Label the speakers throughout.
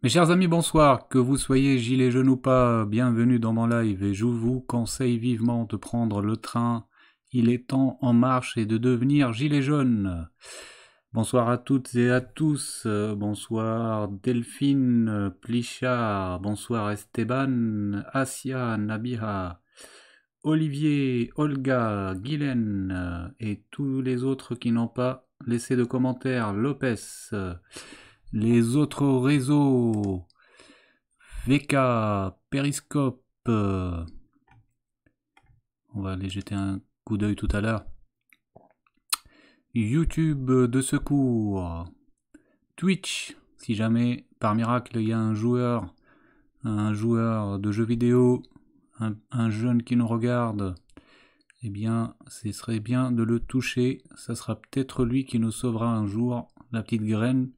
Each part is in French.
Speaker 1: Mes chers amis, bonsoir. Que vous soyez gilets jaunes ou pas, bienvenue dans mon live et je vous conseille vivement de prendre le train. Il est temps en marche et de devenir gilet jaune. Bonsoir à toutes et à tous. Bonsoir Delphine, Plichard. Bonsoir Esteban, Asia, Nabiha, Olivier, Olga, Guylaine et tous les autres qui n'ont pas laissé de commentaires. Lopez, les autres réseaux. VK, Periscope, on va aller jeter un coup d'œil tout à l'heure. YouTube de secours, Twitch, si jamais par miracle il y a un joueur de jeux vidéo, un jeune qui nous regarde, eh bien ce serait bien de le toucher, ça sera peut-être lui qui nous sauvera un jour, la petite graine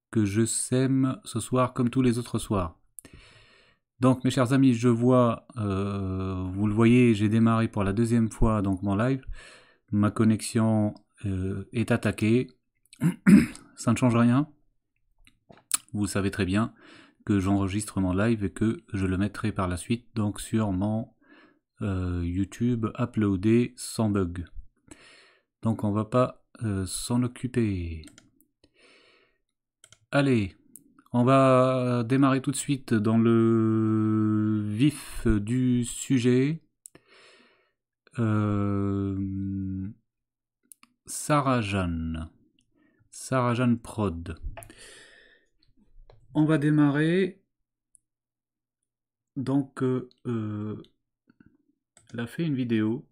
Speaker 1: que je sème ce soir comme tous les autres soirs. Donc mes chers amis, je vois, vous le voyez, j'ai démarré pour la deuxième fois donc mon live. Ma connexion est attaquée. Ça ne change rien. Vous savez très bien que j'enregistre mon live et que je le mettrai par la suite donc sur mon YouTube uploadé sans bug. Donc on va pas s'en occuper. Allez. On va démarrer tout de suite dans le vif du sujet. Sarah Jeanne Prod. On va démarrer. Donc, elle a fait une vidéo.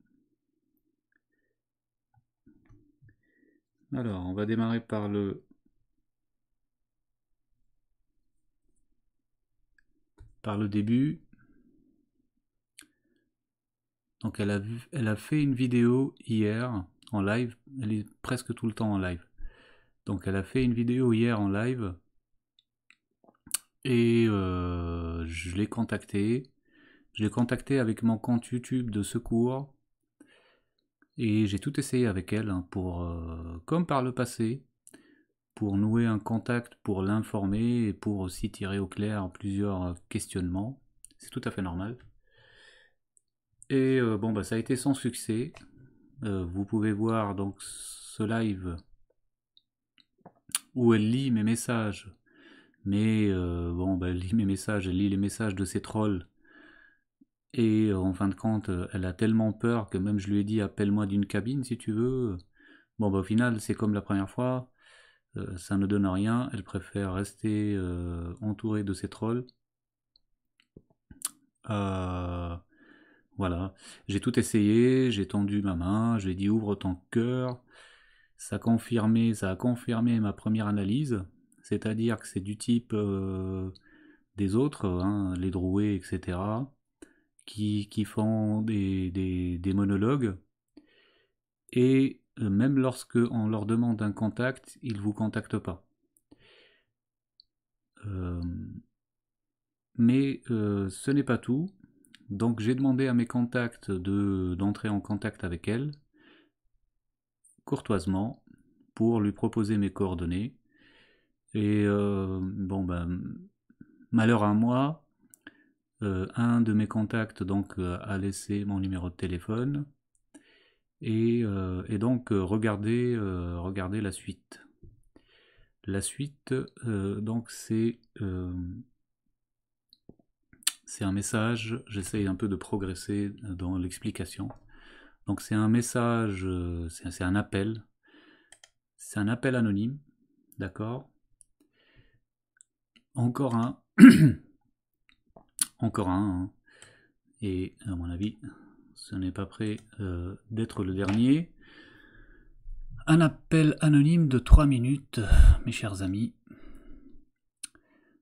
Speaker 1: Alors, on va démarrer par le début. Donc elle a fait une vidéo hier en live, elle est presque tout le temps en live. Donc elle a fait une vidéo hier en live et je l'ai contactée. Je l'ai contactée avec mon compte YouTube de secours et j'ai tout essayé avec elle pour, comme par le passé, pour nouer un contact, pour l'informer et pour aussi tirer au clair plusieurs questionnements. C'est tout à fait normal. Et bon, bah, ça a été sans succès. Vous pouvez voir donc ce live où elle lit mes messages. Mais bon, bah, elle lit mes messages, elle lit les messages de ses trolls. Et en fin de compte, elle a tellement peur que même je lui ai dit appelle-moi d'une cabine si tu veux. Bon, bah, au final, c'est comme la première fois. Ça ne donne rien. Elle préfère rester entourée de ses trolls. Euh, Voilà, j'ai tout essayé, j'ai tendu ma main, je lui ai dit ouvre ton cœur. Ça a confirmé ma première analyse, c'est-à-dire que c'est du type des autres, les drouets, etc., qui font des monologues, et même lorsque on leur demande un contact, ils ne vous contactent pas. Euh, mais ce n'est pas tout. Donc j'ai demandé à mes contacts d'entrer en contact avec elle, courtoisement, pour lui proposer mes coordonnées. Et bon ben, malheur à moi, un de mes contacts donc a laissé mon numéro de téléphone et donc regardez la suite. La suite donc c'est un message. J'essaye un peu de progresser dans l'explication. Donc c'est un message, c'est un appel. C'est un appel anonyme, d'accord. Encore un, encore un, hein. Et à mon avis, ce n'est pas prêt d'être le dernier. Un appel anonyme de 3 minutes, mes chers amis.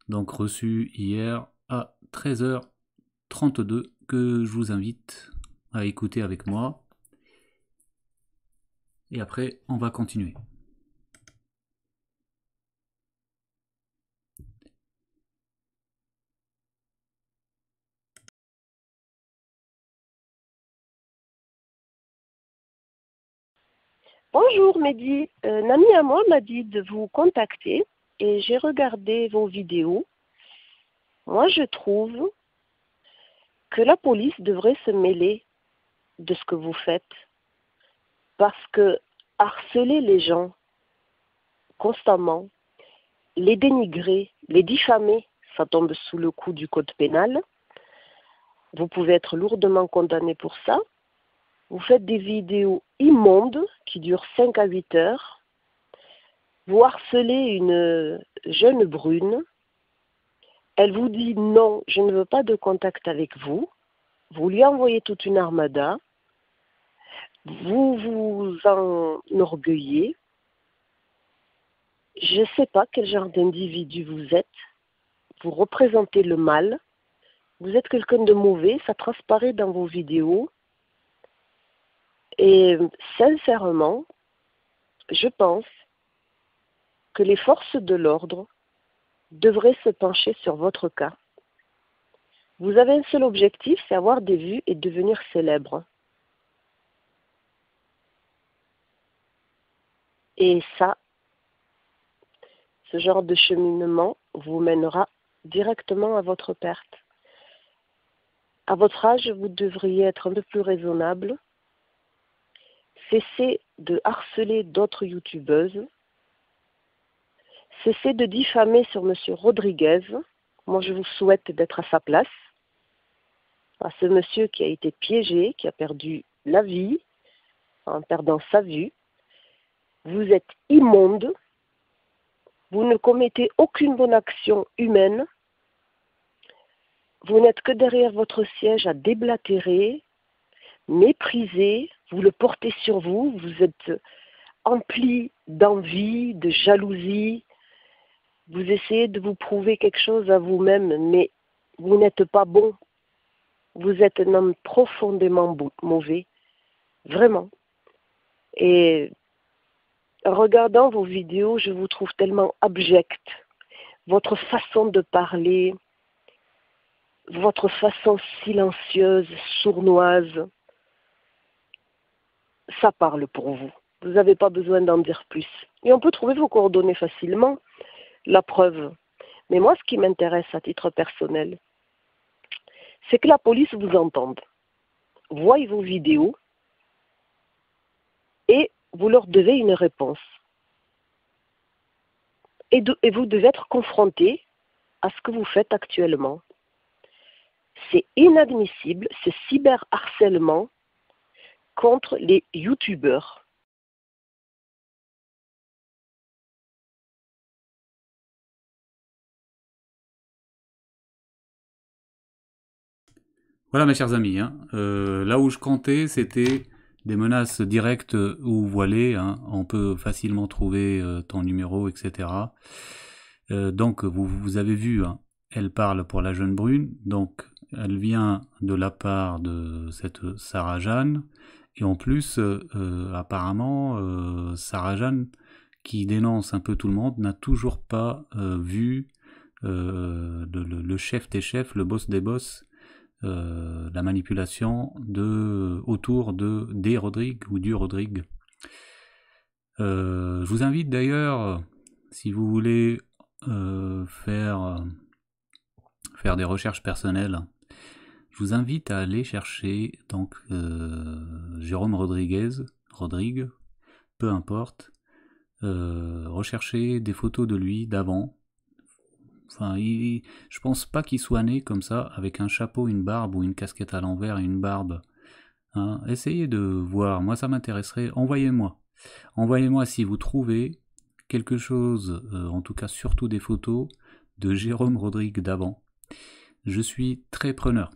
Speaker 1: Donc reçu hier à 13h32, que je vous invite à écouter avec moi. Et après, on va continuer.
Speaker 2: Bonjour Mehdi, un ami à moi m'a dit de vous contacter et j'ai regardé vos vidéos Moi, je trouve que la police devrait se mêler de ce que vous faites. Parce que harceler les gens constamment, les dénigrer, les diffamer, ça tombe sous le coup du code pénal. Vous pouvez être lourdement condamné pour ça. Vous faites des vidéos immondes qui durent 5 à 8 heures. Vous harcelez une jeune brune. Elle vous dit non, je ne veux pas de contact avec vous. Vous lui envoyez toute une armada. Vous vous enorgueillez. Je ne sais pas quel genre d'individu vous êtes. Vous représentez le mal. Vous êtes quelqu'un de mauvais. Ça transparaît dans vos vidéos. Et sincèrement, je pense que les forces de l'ordre devraient se pencher sur votre cas. Vous avez un seul objectif, c'est avoir des vues et devenir célèbre. Et ça, ce genre de cheminement vous mènera directement à votre perte. À votre âge, vous devriez être un peu plus raisonnable. Cessez de harceler d'autres youtubeuses. Cessez de diffamer sur M. Rodriguez. Moi, je vous souhaite d'être à sa place. À ce monsieur qui a été piégé, qui a perdu la vie en perdant sa vue. Vous êtes immonde. Vous ne commettez aucune bonne action humaine. Vous n'êtes que derrière votre siège à déblatérer, mépriser. Vous le portez sur vous. Vous êtes empli d'envie, de jalousie. Vous essayez de vous prouver quelque chose à vous-même, mais vous n'êtes pas bon. Vous êtes un homme profondément mauvais, vraiment. Et en regardant vos vidéos, je vous trouve tellement abject. Votre façon de parler, votre façon silencieuse, sournoise, ça parle pour vous. Vous n'avez pas besoin d'en dire plus. Et on peut trouver vos coordonnées facilement, la preuve. Mais moi, ce qui m'intéresse à titre personnel, c'est que la police vous entende, voie vos vidéos et vous leur devez une réponse. Et vous devez être confronté à ce que vous faites actuellement. C'est inadmissible, c'est cyberharcèlement contre les youtubeurs.
Speaker 1: Voilà mes chers amis, hein. Là où je comptais, c'était des menaces directes ou voilées, hein. On peut facilement trouver ton numéro, etc. Donc vous avez vu, hein, elle parle pour la jeune brune, donc elle vient de la part de cette Sarah Jeanne, et en plus apparemment Sarah Jeanne, qui dénonce un peu tout le monde, n'a toujours pas vu le chef des chefs, le boss des boss, la manipulation autour de des Rodrigue ou du Rodrigue. Je vous invite d'ailleurs, si vous voulez faire des recherches personnelles, je vous invite à aller chercher donc Jérôme Rodrigue, peu importe, rechercher des photos de lui d'avant. Enfin, je pense pas qu'il soit né comme ça, avec un chapeau, une barbe ou une casquette à l'envers et une barbe. Hein. Essayez de voir, moi ça m'intéresserait, envoyez-moi. Envoyez-moi si vous trouvez quelque chose, en tout cas surtout des photos, de Jérôme Rodrigue d'avant. Je suis très preneur.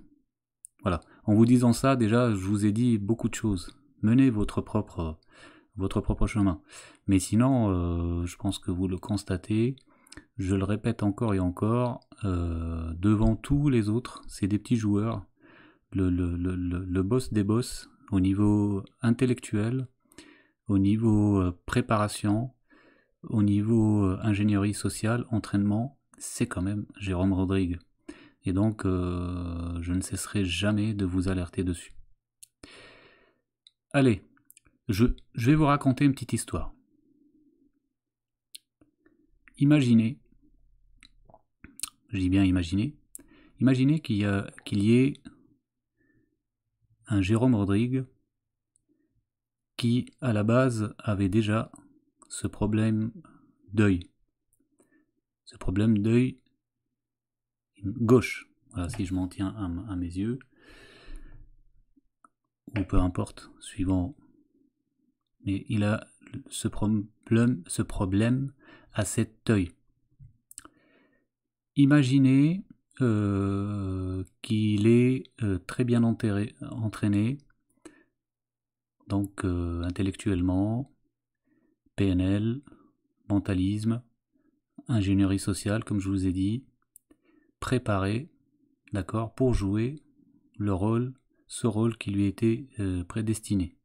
Speaker 1: Voilà. En vous disant ça, déjà, je vous ai dit beaucoup de choses. Menez votre propre chemin. Mais sinon, je pense que vous le constatez, je le répète encore et encore, devant tous les autres, c'est des petits joueurs. Le boss des boss, au niveau intellectuel, au niveau préparation, au niveau ingénierie sociale, entraînement, c'est quand même Jérôme Rodrigue. Et donc, je ne cesserai jamais de vous alerter dessus. Allez, je vais vous raconter une petite histoire. Imaginez, je dis bien imaginez, Imaginez qu'il y ait un Jérôme Rodrigue qui, à la base, avait déjà ce problème d'œil. Ce problème d'œil gauche. Voilà, si je m'en tiens à mes yeux, ou peu importe, suivant. Mais il a ce problème à cet œil. Imaginez qu'il est très bien entraîné, donc intellectuellement, PNL, mentalisme, ingénierie sociale, comme je vous ai dit, préparé, d'accord, pour jouer ce rôle qui lui était prédestiné.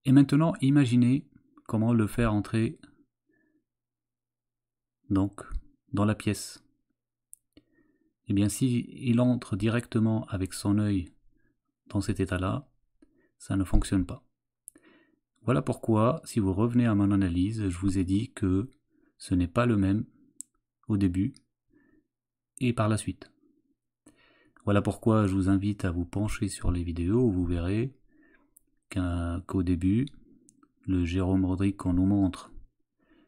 Speaker 1: Et maintenant, imaginez comment le faire entrer donc dans la pièce. Eh bien, si il entre directement avec son œil dans cet état-là, ça ne fonctionne pas. Voilà pourquoi, si vous revenez à mon analyse, je vous ai dit que ce n'est pas le même au début et par la suite. Voilà pourquoi je vous invite à vous pencher sur les vidéos où vous verrez qu'au début, le Jérôme Rodrigue qu'on nous montre,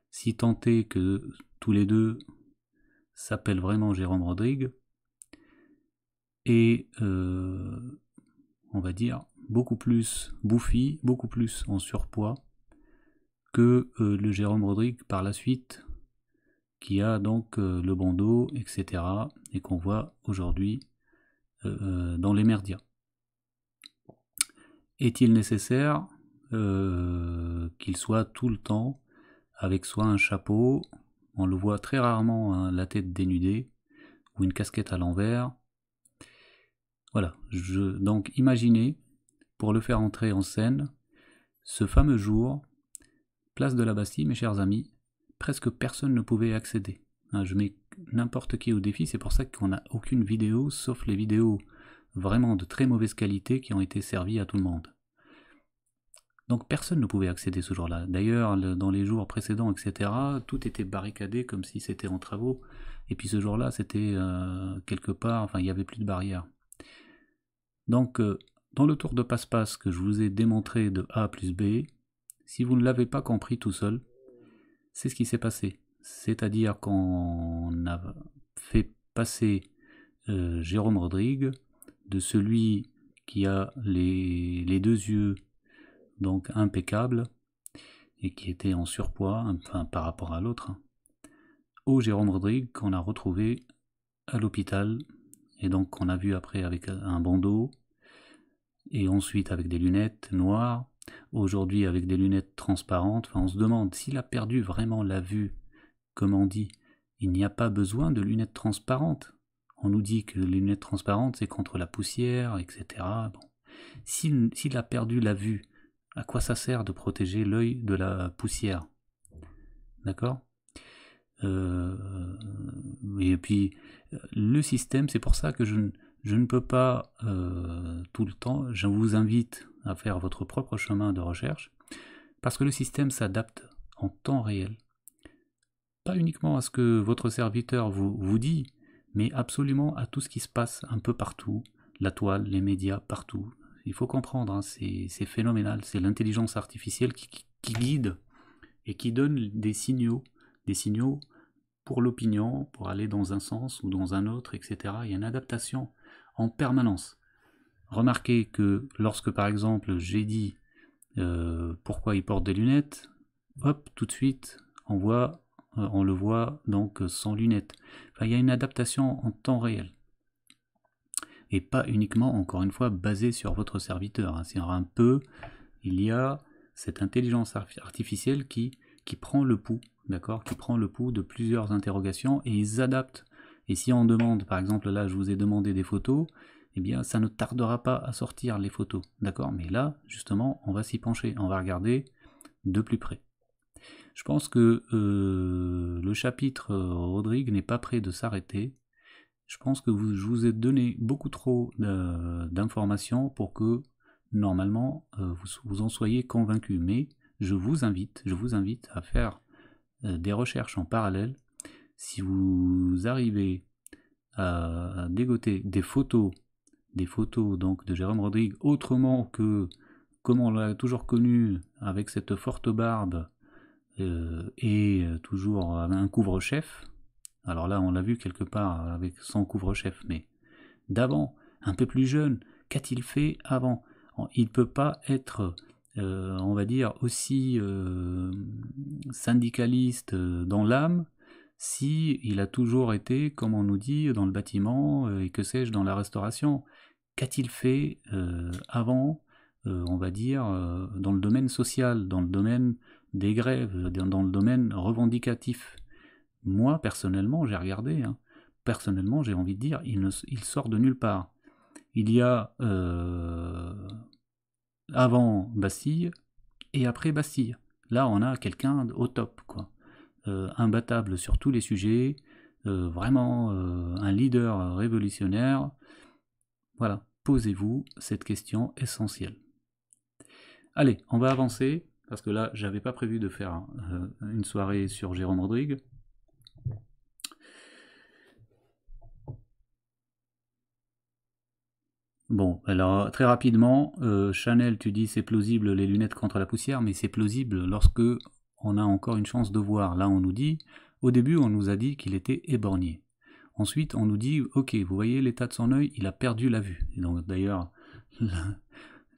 Speaker 1: si tant est que tous les deux s'appellent vraiment Jérôme Rodrigue, et on va dire beaucoup plus bouffi, beaucoup plus en surpoids que le Jérôme Rodrigue par la suite, qui a donc le bandeau, etc. et qu'on voit aujourd'hui dans les merdias. Est-il nécessaire qu'il soit tout le temps avec soit un chapeau, on le voit très rarement, hein, la tête dénudée, ou une casquette à l'envers. Voilà, donc imaginez, pour le faire entrer en scène, ce fameux jour, place de la Bastille, mes chers amis, presque personne ne pouvait accéder. Hein, je mets n'importe qui au défi, c'est pour ça qu'on n'a aucune vidéo, sauf les vidéos vraiment de très mauvaise qualité qui ont été servies à tout le monde. Donc personne ne pouvait accéder ce jour-là. D'ailleurs, dans les jours précédents, etc., tout était barricadé comme si c'était en travaux. Et puis ce jour-là, c'était quelque part, enfin, il n'y avait plus de barrière. Donc, dans le tour de passe-passe que je vous ai démontré de A plus B, si vous ne l'avez pas compris tout seul, c'est ce qui s'est passé. C'est-à-dire qu'on a fait passer Jérôme Rodrigue de celui qui a les deux yeux donc impeccable, et qui était en surpoids, enfin par rapport à l'autre, au Jérôme Rodrigue qu'on a retrouvé à l'hôpital, et donc qu'on a vu après avec un bandeau, et ensuite avec des lunettes noires, aujourd'hui avec des lunettes transparentes. Enfin, on se demande s'il a perdu vraiment la vue, comme on dit. Il n'y a pas besoin de lunettes transparentes. On nous dit que les lunettes transparentes, c'est contre la poussière, etc. Bon. S'il a perdu la vue, à quoi ça sert de protéger l'œil de la poussière? D'accord? Et puis, le système, c'est pour ça que je ne peux pas tout le temps, je vous invite à faire votre propre chemin de recherche, parce que le système s'adapte en temps réel. Pas uniquement à ce que votre serviteur vous dit, mais absolument à tout ce qui se passe un peu partout, la toile, les médias, partout. Il faut comprendre, hein, c'est phénoménal, c'est l'intelligence artificielle qui guide et qui donne des signaux pour l'opinion, pour aller dans un sens ou dans un autre, etc. Il y a une adaptation en permanence. Remarquez que lorsque par exemple j'ai dit pourquoi il porte des lunettes, hop, tout de suite on le voit donc sans lunettes. Enfin, il y a une adaptation en temps réel. Et pas uniquement, encore une fois, basée sur votre serviteur. Hein. C'est un peu, il y a cette intelligence artificielle qui prend le pouls, d'accord, qui prend le pouls de plusieurs interrogations et ils adaptent. Et si on demande, par exemple, là, je vous ai demandé des photos, eh bien, ça ne tardera pas à sortir les photos, d'accord. Mais là, justement, on va s'y pencher, on va regarder de plus près. Je pense que le chapitre Rodrigue n'est pas prêt de s'arrêter. Je pense que je vous ai donné beaucoup trop d'informations pour que, normalement, vous en soyez convaincus. Mais je vous invite à faire des recherches en parallèle. Si vous arrivez à dégoter des photos donc de Jérôme Rodrigue, autrement que comme on l'a toujours connu, avec cette forte barbe et toujours un couvre-chef. Alors là, on l'a vu quelque part avec son couvre-chef, mais d'avant, un peu plus jeune, qu'a-t-il fait avant? Il ne peut pas être, on va dire, aussi syndicaliste dans l'âme si il a toujours été, comme on nous dit, dans le bâtiment et que sais-je, dans la restauration. Qu'a-t-il fait avant, on va dire, dans le domaine social, dans le domaine des grèves, dans le domaine revendicatif? Moi, personnellement, j'ai regardé, hein, personnellement, j'ai envie de dire, il sort de nulle part. Il y a avant Bastille et après Bastille. Là, on a quelqu'un au top, quoi. Imbattable sur tous les sujets, vraiment un leader révolutionnaire. Voilà, posez-vous cette question essentielle. Allez, on va avancer, parce que là, j'avais pas prévu de faire une soirée sur Jérôme Rodrigue. Bon, alors très rapidement, Chanel, tu dis c'est plausible les lunettes contre la poussière, mais c'est plausible lorsque on a encore une chance de voir. Là, on nous dit, au début, on nous a dit qu'il était éborgné. Ensuite, on nous dit, ok, vous voyez l'état de son œil, il a perdu la vue. Et donc, d'ailleurs,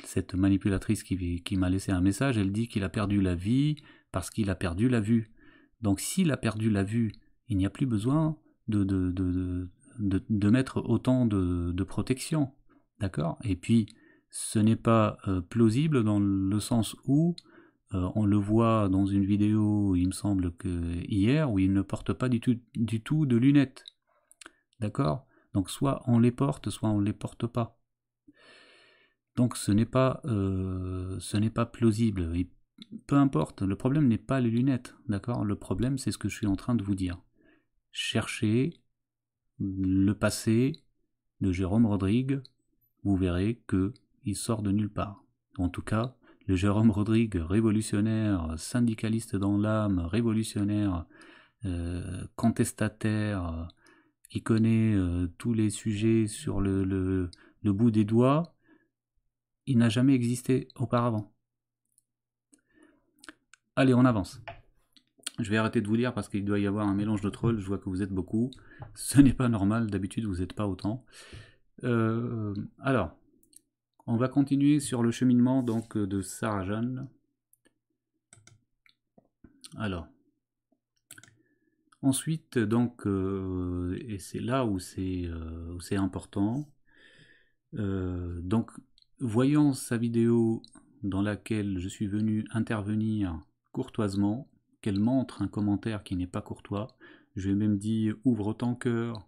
Speaker 1: cette manipulatrice qui m'a laissé un message, elle dit qu'il a perdu la vie parce qu'il a perdu la vue. Donc, s'il a perdu la vue, il n'y a plus besoin de mettre autant de protection. D'accord? Et puis, ce n'est pas plausible dans le sens où on le voit dans une vidéo, il me semble que hier, où il ne porte pas du tout de lunettes. D'accord? Donc soit on les porte, soit on ne les porte pas. Donc ce n'est pas plausible. Et peu importe, le problème n'est pas les lunettes. D'accord? Le problème, c'est ce que je suis en train de vous dire. Cherchez le passé de Jérôme Rodrigue, vous verrez qu'il sort de nulle part. En tout cas, le Jérôme Rodrigue révolutionnaire, syndicaliste dans l'âme, révolutionnaire, contestataire, qui connaît tous les sujets sur le bout des doigts, il n'a jamais existé auparavant. Allez, on avance. Je vais arrêter de vous lire parce qu'il doit y avoir un mélange de trolls, je vois que vous êtes beaucoup. Ce n'est pas normal, d'habitude vous n'êtes pas autant. Alors, on va continuer sur le cheminement donc de Sarah Jeanne. Alors, ensuite, donc, et c'est là où c'est important, donc, voyant sa vidéo dans laquelle je suis venu intervenir courtoisement, qu'elle montre un commentaire qui n'est pas courtois, je vais même dire ouvre ton cœur,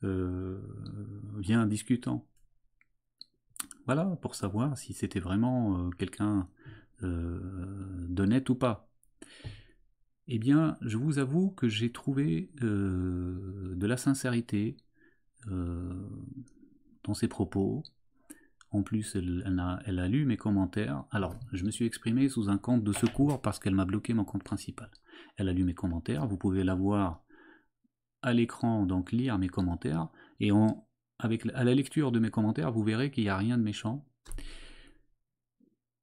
Speaker 1: viens discutant. Voilà, pour savoir si c'était vraiment quelqu'un d'honnête ou pas. Eh bien, je vous avoue que j'ai trouvé de la sincérité dans ses propos. En plus, elle a lu mes commentaires. Alors, je me suis exprimé sous un compte de secours parce qu'elle m'a bloqué mon compte principal. Elle a lu mes commentaires, vous pouvez la voir à l'écran, donc lire mes commentaires, et à la lecture de mes commentaires, vous verrez qu'il n'y a rien de méchant.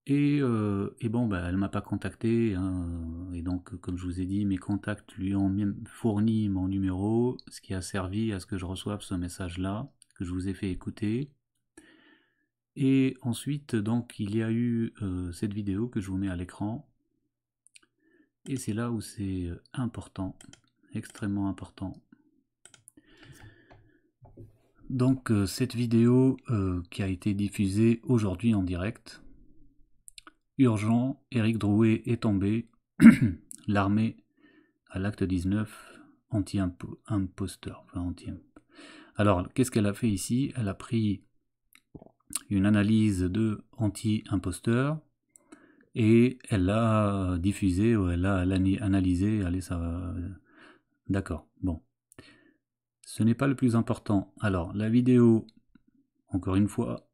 Speaker 1: Et bon, bah, elle m'a pas contacté, hein, et donc comme je vous ai dit, mes contacts lui ont fourni mon numéro, ce qui a servi à ce que je reçoive ce message-là, que je vous ai fait écouter. Et ensuite, donc, il y a eu cette vidéo que je vous mets à l'écran, et c'est là où c'est important, extrêmement important. Donc, cette vidéo qui a été diffusée aujourd'hui en direct. Urgent, Éric Drouet est tombé, l'armée à l'acte 19, anti-imposteur. Enfin, alors, qu'est-ce qu'elle a fait ici? Elle a pris une analyse de anti-imposteur et elle l'a diffusée, elle l'a analysé, allez, ça va... D'accord, bon. Ce n'est pas le plus important. Alors, la vidéo, encore une fois,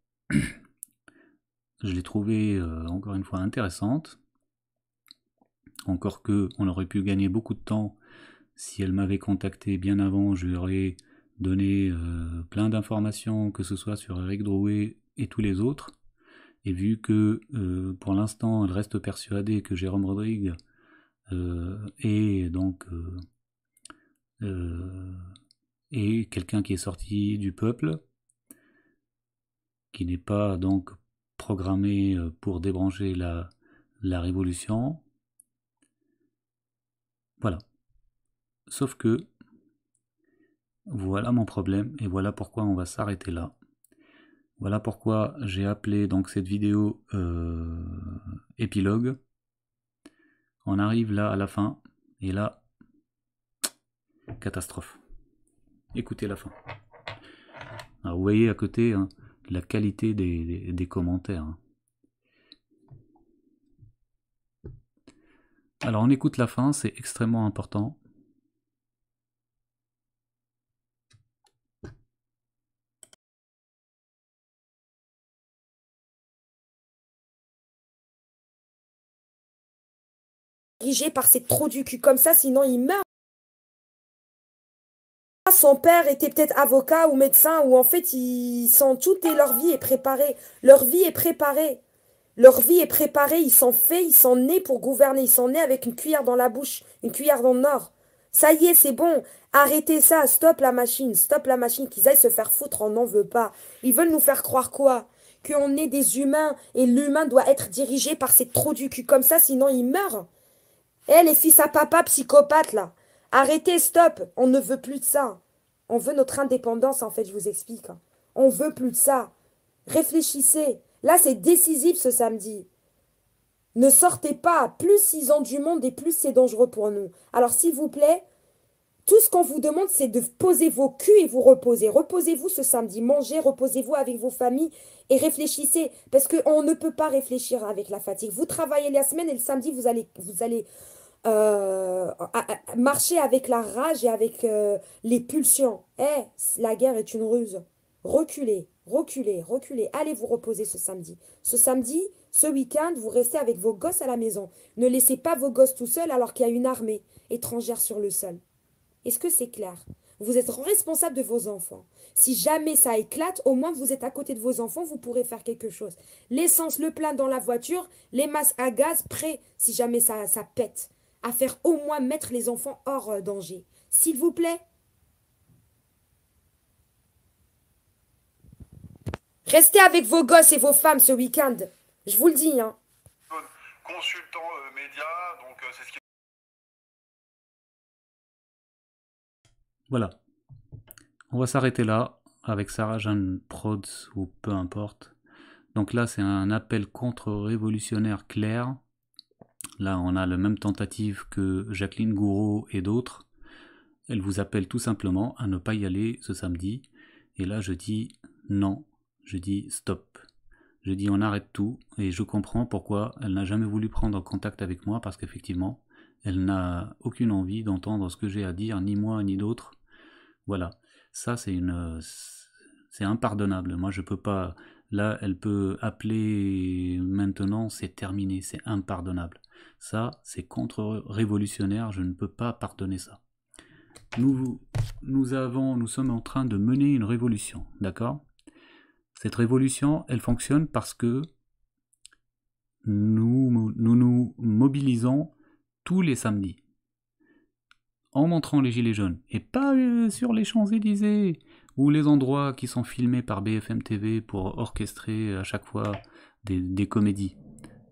Speaker 1: je l'ai trouvée encore une fois intéressante. Encore que on aurait pu gagner beaucoup de temps si elle m'avait contacté bien avant, je lui aurais donner plein d'informations, que ce soit sur Eric Drouet et tous les autres. Et vu que pour l'instant elle reste persuadée que Jérôme Rodrigue est donc est quelqu'un qui est sorti du peuple, qui n'est pas donc programmé pour débrancher la révolution. Voilà. Sauf que voilà mon problème et voilà pourquoi on va s'arrêter là. Voilà pourquoi j'ai appelé donc cette vidéo épilogue. On arrive là à la fin et là, catastrophe. Écoutez la fin. Alors vous voyez à côté hein, la qualité des commentaires. Hein. Alors on écoute la fin, c'est extrêmement important.
Speaker 3: Dirigé par ces trous du cul comme ça, sinon il meurt. Son père était peut-être avocat ou médecin, ou en fait, ils sont toutes et leur vie est préparée. Leur vie est préparée. Leur vie est préparée, ils sont faits, ils sont nés pour gouverner. Ils sont nés avec une cuillère dans la bouche, une cuillère dans le nord. Ça y est, c'est bon. Arrêtez ça, stop la machine, qu'ils aillent se faire foutre, on n'en veut pas. Ils veulent nous faire croire quoi? Qu'on est des humains et l'humain doit être dirigé par ces trous du cul comme ça, sinon il meurt. Eh, les fils à papa psychopathes, là. Arrêtez, stop. On ne veut plus de ça. On veut notre indépendance, en fait, je vous explique. On veut plus de ça. Réfléchissez. Là, c'est décisif ce samedi. Ne sortez pas. Plus ils ont du monde et plus c'est dangereux pour nous. Alors, s'il vous plaît, tout ce qu'on vous demande, c'est de poser vos culs et vous reposer. Reposez-vous ce samedi. Mangez, reposez-vous avec vos familles et réfléchissez. Parce qu'on ne peut pas réfléchir avec la fatigue. Vous travaillez la semaine et le samedi, vous allez marcher avec la rage et avec les pulsions. La guerre est une ruse. Reculez, reculez, reculez. Allez vous reposer ce samedi. Ce samedi, ce week-end, vous restez avec vos gosses à la maison. Ne laissez pas vos gosses tout seuls alors qu'il y a une armée étrangère sur le sol. Est-ce que c'est clair? Vous êtes responsable de vos enfants. Si jamais ça éclate, au moins vous êtes à côté de vos enfants, vous pourrez faire quelque chose. L'essence, le plein dans la voiture, les masques à gaz prêts si jamais ça pète. À faire au moins mettre les enfants hors danger. S'il vous plaît. Restez avec vos gosses et vos femmes ce week-end. Je vous le dis, hein.
Speaker 4: Consultant média, donc c'est ce qui...
Speaker 1: Voilà. On va s'arrêter là avec Sarah Jeanne Prods ou peu importe. Donc là, c'est un appel contre-révolutionnaire clair. Là, on a la même tentative que Jacqueline Gouraud et d'autres. Elle vous appelle tout simplement à ne pas y aller ce samedi. Et là, je dis non. Je dis stop. Je dis on arrête tout. Et je comprends pourquoi elle n'a jamais voulu prendre contact avec moi. Parce qu'effectivement, elle n'a aucune envie d'entendre ce que j'ai à dire, ni moi, ni d'autres. Voilà. Ça, c'est impardonnable. Moi, je peux pas... Là, elle peut appeler maintenant, c'est terminé, c'est impardonnable. Ça, c'est contre-révolutionnaire, je ne peux pas pardonner ça. Nous sommes en train de mener une révolution, d'accord? Cette révolution, elle fonctionne parce que nous mobilisons tous les samedis, en montrant les gilets jaunes, et pas sur les Champs-Élysées, ou les endroits qui sont filmés par BFM TV pour orchestrer à chaque fois des comédies.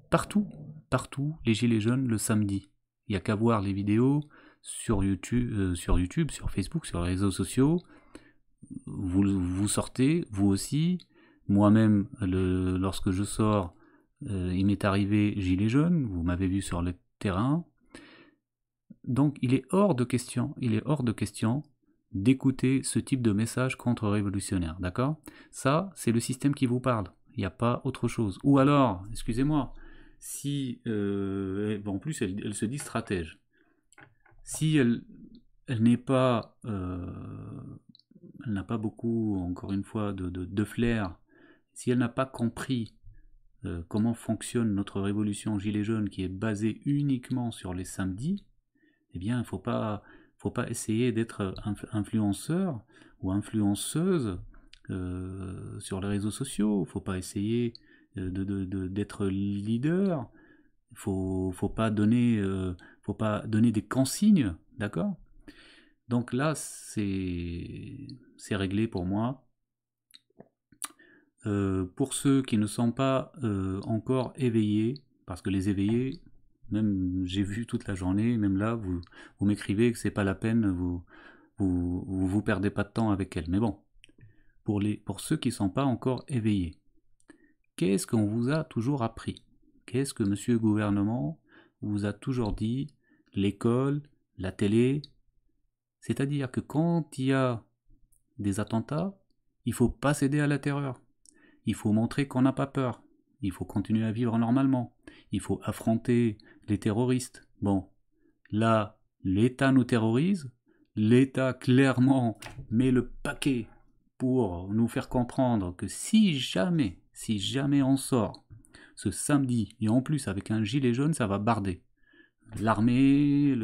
Speaker 1: Partout, les gilets jaunes le samedi. Il n'y a qu'à voir les vidéos sur YouTube, sur Facebook, sur les réseaux sociaux. Vous sortez, vous aussi. Moi-même, lorsque je sors, il m'est arrivé gilet jaune, vous m'avez vu sur le terrain. Donc il est hors de question d'écouter ce type de message contre-révolutionnaire, d'accord? Ça, c'est le système qui vous parle, il n'y a pas autre chose. Ou alors, excusez-moi, si... en plus, elle se dit stratège. Si elle n'est pas... elle n'a pas beaucoup, encore une fois, de flair, si elle n'a pas compris comment fonctionne notre révolution gilet jaune qui est basée uniquement sur les samedis, eh bien, il ne faut pas faut pas essayer d'être influenceur ou influenceuse sur les réseaux sociaux. Faut pas essayer d'être leader. Faut pas donner des consignes, d'accord? Donc là, c'est réglé pour moi. Pour ceux qui ne sont pas encore éveillés, parce que les éveillés, même j'ai vu toute la journée, même là, vous m'écrivez que c'est pas la peine, vous perdez pas de temps avec elle. Mais bon, pour ceux qui ne sont pas encore éveillés, qu'est-ce qu'on vous a toujours appris? Qu'est-ce que monsieur le gouvernement vous a toujours dit? L'école, la télé? C'est-à-dire que quand il y a des attentats, il faut pas céder à la terreur. Il faut montrer qu'on n'a pas peur. Il faut continuer à vivre normalement. Il faut affronter les terroristes. Bon, là, l'État nous terrorise. L'État, clairement, met le paquet pour nous faire comprendre que si jamais on sort ce samedi, et en plus avec un gilet jaune, ça va barder. L'armée,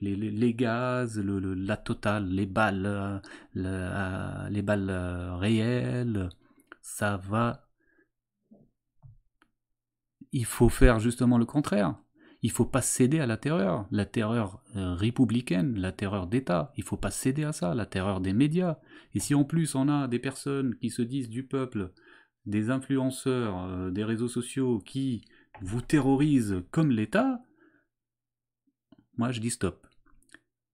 Speaker 1: les gaz, la totale, les balles réelles, ça va. Il faut faire justement le contraire. Il ne faut pas céder à la terreur républicaine, la terreur d'État. Il ne faut pas céder à ça, la terreur des médias. Et si en plus on a des personnes qui se disent du peuple, des influenceurs, des réseaux sociaux qui vous terrorisent comme l'État, moi je dis stop.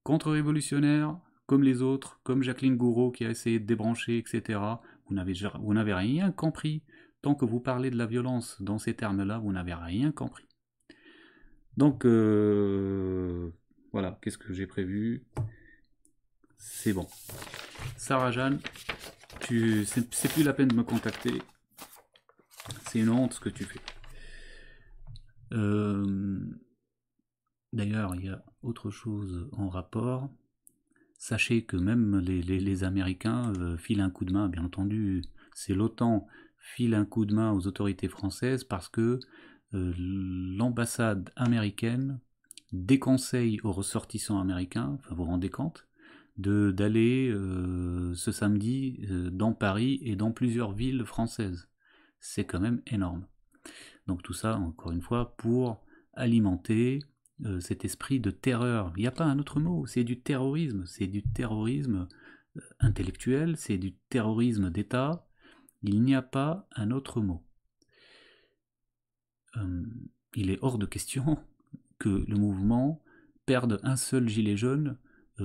Speaker 1: Contre-révolutionnaire, comme les autres, comme Jacqueline Gouraud qui a essayé de débrancher, etc. Vous n'avez rien compris. Tant que vous parlez de la violence dans ces termes-là, vous n'avez rien compris. Donc, voilà, qu'est-ce que j'ai prévu? C'est bon. Sarah Jeanne, c'est plus la peine de me contacter. C'est une honte ce que tu fais. D'ailleurs, il y a autre chose en rapport. Sachez que même les Américains filent un coup de main, bien entendu. C'est l'OTAN file un coup de main aux autorités françaises parce que l'ambassade américaine déconseille aux ressortissants américains, enfin vous vous rendez compte, d'aller ce samedi dans Paris et dans plusieurs villes françaises. C'est quand même énorme. Donc tout ça, encore une fois, pour alimenter cet esprit de terreur. Il n'y a pas un autre mot, c'est du terrorisme intellectuel, c'est du terrorisme d'État. Il n'y a pas un autre mot. Il est hors de question que le mouvement perde un seul gilet jaune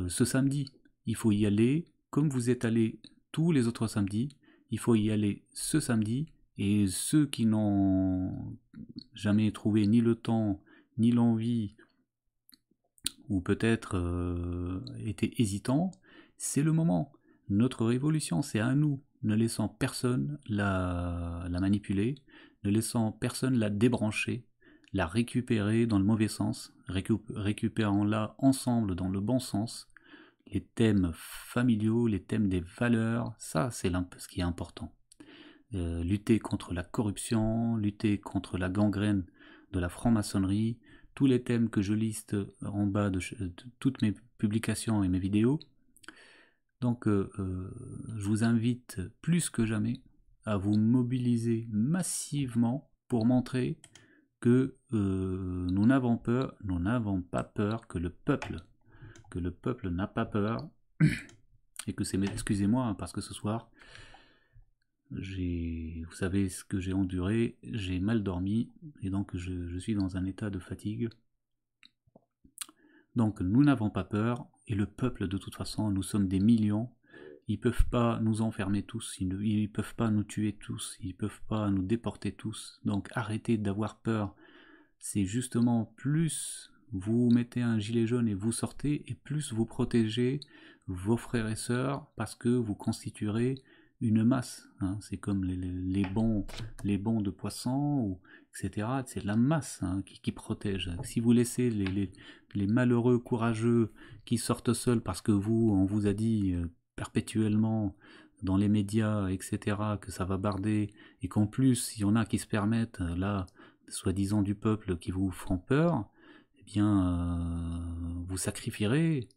Speaker 1: ce samedi. Il faut y aller comme vous êtes allés tous les autres samedis. Il faut y aller ce samedi. Et ceux qui n'ont jamais trouvé ni le temps, ni l'envie, ou peut-être étaient hésitants, c'est le moment. Notre révolution, c'est à nous. Ne laissant personne la manipuler, ne laissant personne la débrancher, la récupérer dans le mauvais sens, récupérant-la ensemble dans le bon sens. Les thèmes familiaux, les thèmes des valeurs, ça c'est ce qui est important. Lutter contre la corruption, lutter contre la gangrène de la franc-maçonnerie, tous les thèmes que je liste en bas de toutes mes publications et mes vidéos. Donc je vous invite plus que jamais à vous mobiliser massivement pour montrer que nous n'avons pas peur, que le peuple n'a pas peur, et que c'est, excusez-moi, hein, parce que ce soir, vous savez ce que j'ai enduré, j'ai mal dormi, et donc je suis dans un état de fatigue. Donc nous n'avons pas peur, et le peuple, de toute façon, nous sommes des millions, ils peuvent pas nous enfermer tous, ils peuvent pas nous tuer tous, ils peuvent pas nous déporter tous, donc arrêtez d'avoir peur. C'est justement plus vous mettez un gilet jaune et vous sortez, et plus vous protégez vos frères et sœurs, parce que vous constituerez une masse, hein. C'est comme les bons de poissons, etc. C'est la masse, hein, qui protège. Si vous laissez les malheureux courageux qui sortent seuls parce que on vous a dit perpétuellement dans les médias, etc., que ça va barder, et qu'en plus il y en a qui se permettent, là, soi-disant du peuple, qui vous font peur, eh bien vous sacrifierez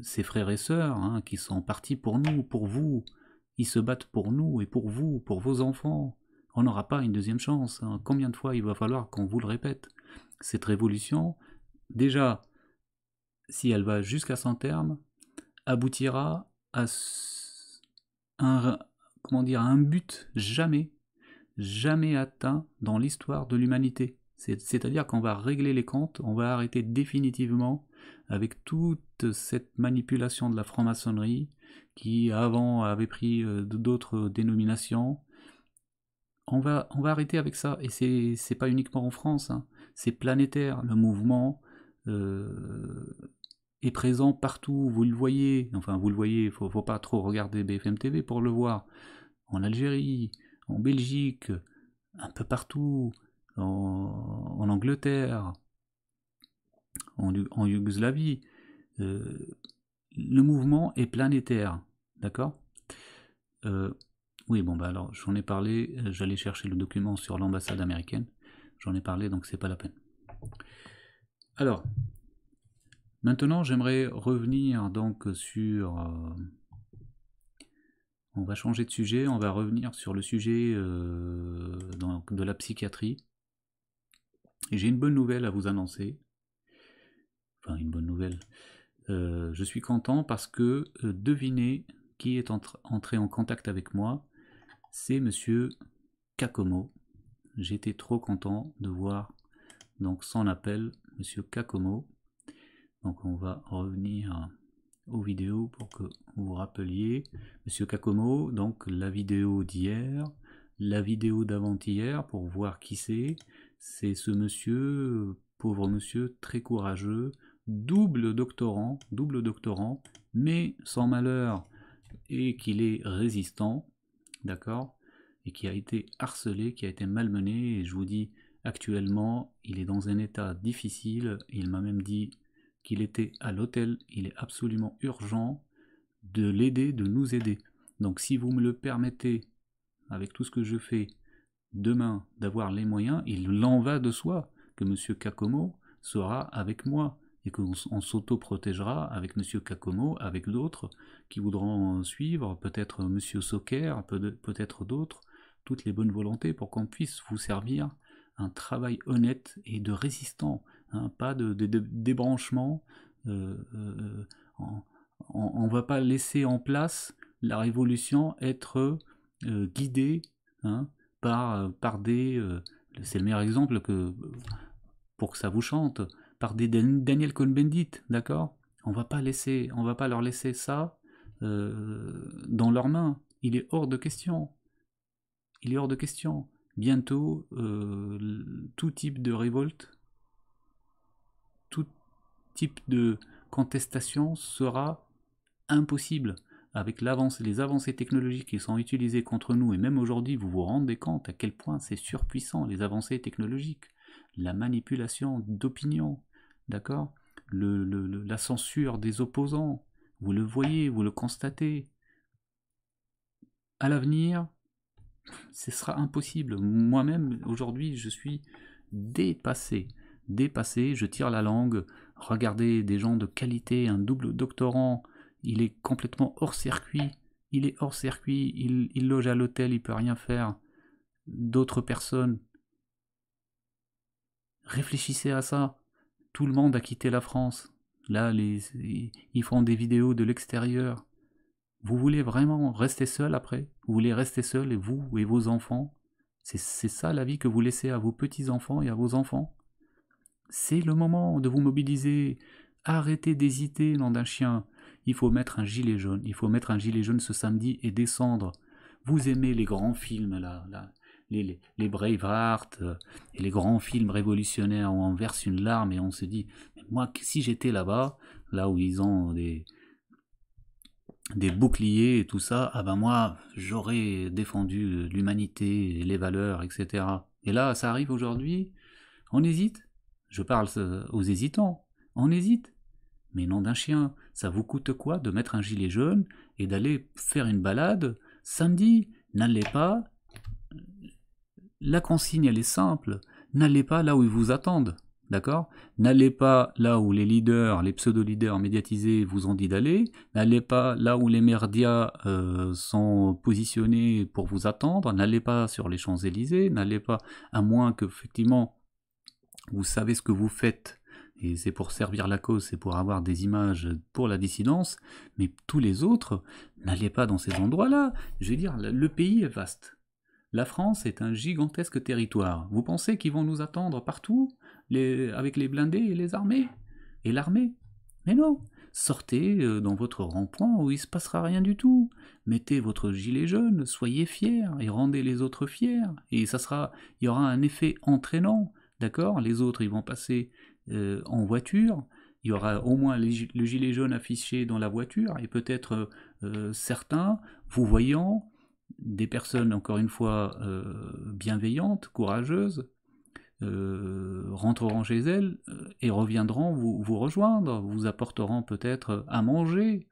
Speaker 1: Ses frères et sœurs, hein, qui sont partis pour nous, pour vous, ils se battent pour nous et pour vous, pour vos enfants. On n'aura pas une deuxième chance, hein. Combien de fois il va falloir qu'on vous le répète? Cette révolution, déjà, si elle va jusqu'à son terme, aboutira à un but jamais atteint dans l'histoire de l'humanité. C'est-à-dire qu'on va régler les comptes, on va arrêter définitivement avec toute cette manipulation de la franc-maçonnerie qui avant avait pris d'autres dénominations. On va arrêter avec ça, et c'est pas uniquement en France, hein. C'est planétaire. Le mouvement est présent partout, vous le voyez, faut pas trop regarder BFM TV pour le voir. En Algérie, en Belgique, un peu partout, en Angleterre, en Yougoslavie. Le mouvement est planétaire, d'accord? Oui, bon, bah alors, j'en ai parlé, j'allais chercher le document sur l'ambassade américaine, j'en ai parlé, donc c'est pas la peine. Alors, maintenant, j'aimerais revenir donc sur... on va changer de sujet, on va revenir sur le sujet donc de la psychiatrie. Et j'ai une bonne nouvelle à vous annoncer. Enfin, une bonne nouvelle. Je suis content parce que devinez qui est entré en contact avec moi. C'est Monsieur Kakomo. J'étais trop content de voir donc son appel, Monsieur Kakomo. Donc on va revenir aux vidéos pour que vous vous rappeliez. Monsieur Kakomo, donc la vidéo d'hier, la vidéo d'avant-hier pour voir qui c'est. C'est ce monsieur, pauvre monsieur, très courageux, double doctorant, mais sans malheur, et qu'il est résistant, d'accord, et qui a été harcelé, qui a été malmené, et je vous dis, actuellement, il est dans un état difficile, il m'a même dit qu'il était à l'hôtel, il est absolument urgent de l'aider, de nous aider. Donc si vous me le permettez, avec tout ce que je fais, demain, d'avoir les moyens, il en va de soi que M. Kakomo sera avec moi, et qu'on s'auto-protégera avec M. Kakomo, avec d'autres qui voudront suivre, peut-être M. Soker, peut-être d'autres, toutes les bonnes volontés pour qu'on puisse vous servir un travail honnête et de résistant, hein, pas de débranchement. On ne va pas laisser en place la révolution être guidée, hein, par des... c'est le meilleur exemple pour que ça vous chante, par des Daniel Cohn-Bendit, d'accord? On va pas leur laisser ça dans leurs mains. Il est hors de question. Il est hors de question. Bientôt, tout type de révolte, tout type de contestation sera impossible. Avec les avancées technologiques qui sont utilisées contre nous, et même aujourd'hui, vous vous rendez compte à quel point c'est surpuissant, les avancées technologiques, la manipulation d'opinion, d'accord, la censure des opposants, vous le voyez, vous le constatez. À l'avenir, ce sera impossible. Moi-même, aujourd'hui, je suis dépassé, je tire la langue. Regardez des gens de qualité, un double doctorant, il est complètement hors circuit, il loge à l'hôtel, il peut rien faire. D'autres personnes, réfléchissez à ça. Tout le monde a quitté la France. Là, ils font des vidéos de l'extérieur. Vous voulez vraiment rester seul après? Vous voulez rester seul, et vous et vos enfants? C'est ça la vie que vous laissez à vos petits-enfants et à vos enfants? C'est le moment de vous mobiliser. Arrêtez d'hésiter, nom d'un chien. Il faut mettre un gilet jaune. Il faut mettre un gilet jaune ce samedi et descendre. Vous aimez les grands films, là, les Braveheart et les grands films révolutionnaires où on verse une larme et on se dit, moi, si j'étais là-bas, là où ils ont des boucliers et tout ça, ah ben moi, j'aurais défendu l'humanité, les valeurs, etc. Et là, ça arrive aujourd'hui, on hésite. Je parle aux hésitants, on hésite. Mais nom d'un chien, ça vous coûte quoi de mettre un gilet jaune et d'aller faire une balade samedi? N'allez pas. La consigne, elle est simple. N'allez pas là où ils vous attendent. d'accord? N'allez pas là où les leaders, les pseudo-leaders médiatisés vous ont dit d'aller, n'allez pas là où les médias sont positionnés pour vous attendre, n'allez pas sur les Champs-Élysées, n'allez pas, à moins que, effectivement, vous savez ce que vous faites, et c'est pour servir la cause, c'est pour avoir des images pour la dissidence, mais tous les autres, n'allez pas dans ces endroits-là. Je veux dire, le pays est vaste. La France est un gigantesque territoire. Vous pensez qu'ils vont nous attendre partout, avec les blindés et les armées et l'armée? Mais non. Sortez dans votre rond-point où il ne se passera rien du tout. Mettez votre gilet jaune, soyez fiers et rendez les autres fiers. Et il y aura un effet entraînant, d'accord? Les autres, ils vont passer en voiture. Il y aura au moins le gilet jaune affiché dans la voiture et peut-être certains, vous voyant, des personnes, encore une fois, bienveillantes, courageuses, rentreront chez elles et reviendront vous rejoindre, vous apporteront peut-être à manger.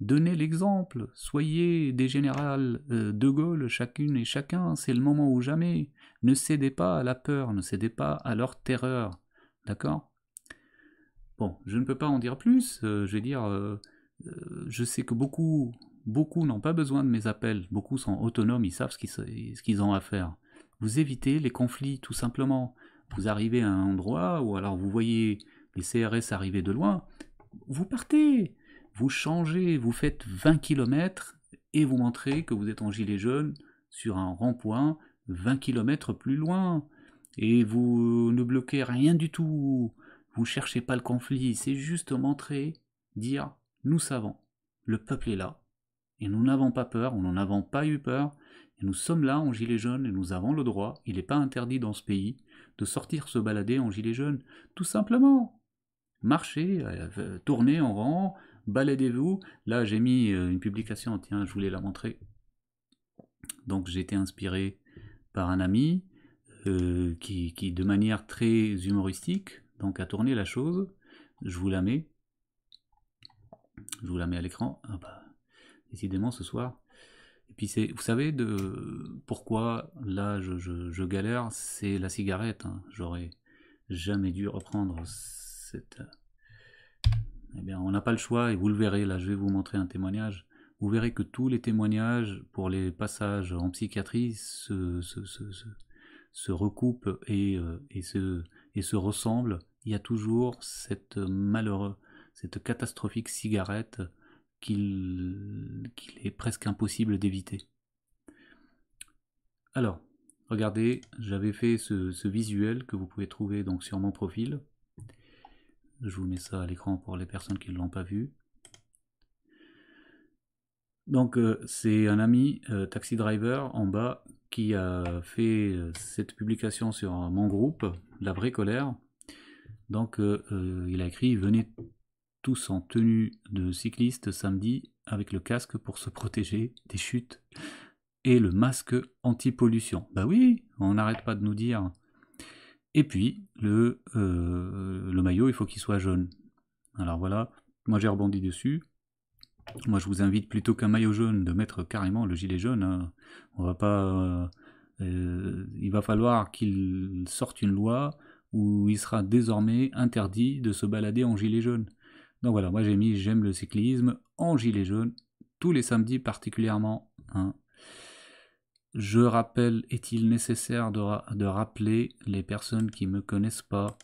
Speaker 1: Donnez l'exemple, soyez des générales de Gaulle, chacune et chacun, c'est le moment ou jamais. Ne cédez pas à la peur, ne cédez pas à leur terreur, d'accord? Bon, je ne peux pas en dire plus, je vais dire, je sais que beaucoup n'ont pas besoin de mes appels, beaucoup sont autonomes, ils savent ce qu'ils ont à faire. Vous évitez les conflits, tout simplement. Vous arrivez à un endroit, ou alors vous voyez les CRS arriver de loin, vous partez, vous changez, vous faites 20 km, et vous montrez que vous êtes en gilet jaune sur un rond-point 20 km plus loin, et vous ne bloquez rien du tout, vous cherchez pas le conflit, c'est juste montrer, dire, nous savons, le peuple est là, et nous n'avons pas peur, nous n'avons pas eu peur, et nous sommes là en gilet jaune, et nous avons le droit, il n'est pas interdit dans ce pays, de sortir se balader en gilet jaune, tout simplement. Marchez, tournez en rang, baladez-vous. Là, j'ai mis une publication, tiens, je voulais la montrer. Donc, j'ai été inspiré par un ami qui, de manière très humoristique, donc a tourné la chose. Je vous la mets. Je vous la mets à l'écran. Ah bah, décidément, ce soir. Et puis, vous savez pourquoi, là, je galère, c'est la cigarette. Hein. J'aurais jamais dû reprendre cette... Eh bien, on n'a pas le choix, et vous le verrez, là, je vais vous montrer un témoignage. Vous verrez que tous les témoignages pour les passages en psychiatrie se recoupent et se ressemblent. Il y a toujours cette catastrophique cigarette qu'il est presque impossible d'éviter. Alors, regardez, j'avais fait ce visuel que vous pouvez trouver donc sur mon profil. Je vous mets ça à l'écran pour les personnes qui ne l'ont pas vu. Donc c'est un ami, Taxi Driver, en bas, qui a fait cette publication sur mon groupe, La Vraie Colère. Donc il a écrit « Venez tous en tenue de cycliste samedi avec le casque pour se protéger des chutes et le masque anti-pollution. » Bah oui, on n'arrête pas de nous dire. Et puis, le maillot, il faut qu'il soit jaune. Alors voilà, moi j'ai rebondi dessus. Moi je vous invite plutôt qu'un maillot jaune de mettre carrément le gilet jaune. Hein. On va pas, il va falloir qu'il sorte une loi où il sera désormais interdit de se balader en gilet jaune. Donc voilà, moi j'ai mis j'aime le cyclisme en gilet jaune, tous les samedis particulièrement. Hein. Je rappelle, est-il nécessaire de rappeler les personnes qui ne me connaissent pas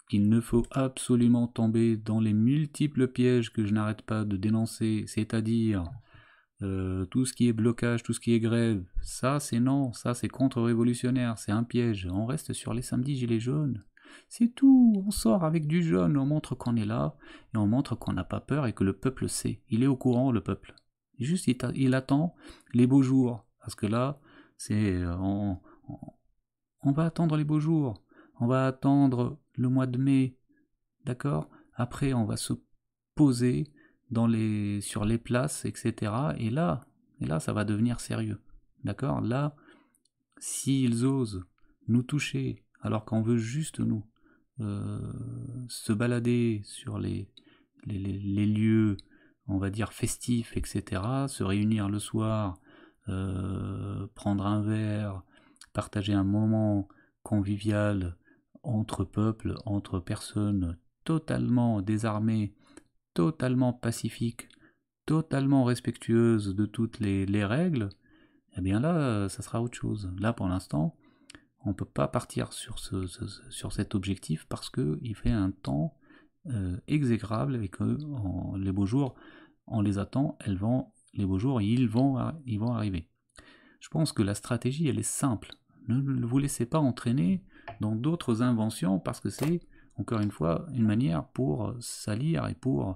Speaker 1: qu'il ne faut absolument tomber dans les multiples pièges que je n'arrête pas de dénoncer, c'est-à-dire tout ce qui est blocage, tout ce qui est grève, ça c'est non, ça c'est contre-révolutionnaire, c'est un piège, on reste sur les samedis gilets jaunes, c'est tout, on sort avec du jaune, on montre qu'on est là, et on montre qu'on n'a pas peur et que le peuple sait, il est au courant le peuple, juste il attend les beaux jours, parce que là, c'est on va attendre les beaux jours, on va attendre le mois de mai, d'accord? Après, on va se poser sur les places, etc. Et là, ça va devenir sérieux, d'accord? Là, s'ils osent nous toucher, alors qu'on veut juste nous se balader sur les lieux, on va dire festifs, etc., se réunir le soir, prendre un verre, partager un moment convivial entre peuples, entre personnes totalement désarmées, totalement pacifiques, totalement respectueuses de toutes les règles, eh bien là, ça sera autre chose. Là, pour l'instant, on ne peut pas partir sur cet objectif parce qu'il fait un temps exécrable et que les beaux jours, on les attend, les beaux jours, ils vont arriver. Je pense que la stratégie, elle est simple. Ne vous laissez pas entraîner dans d'autres inventions parce que c'est, encore une fois, une manière pour salir et pour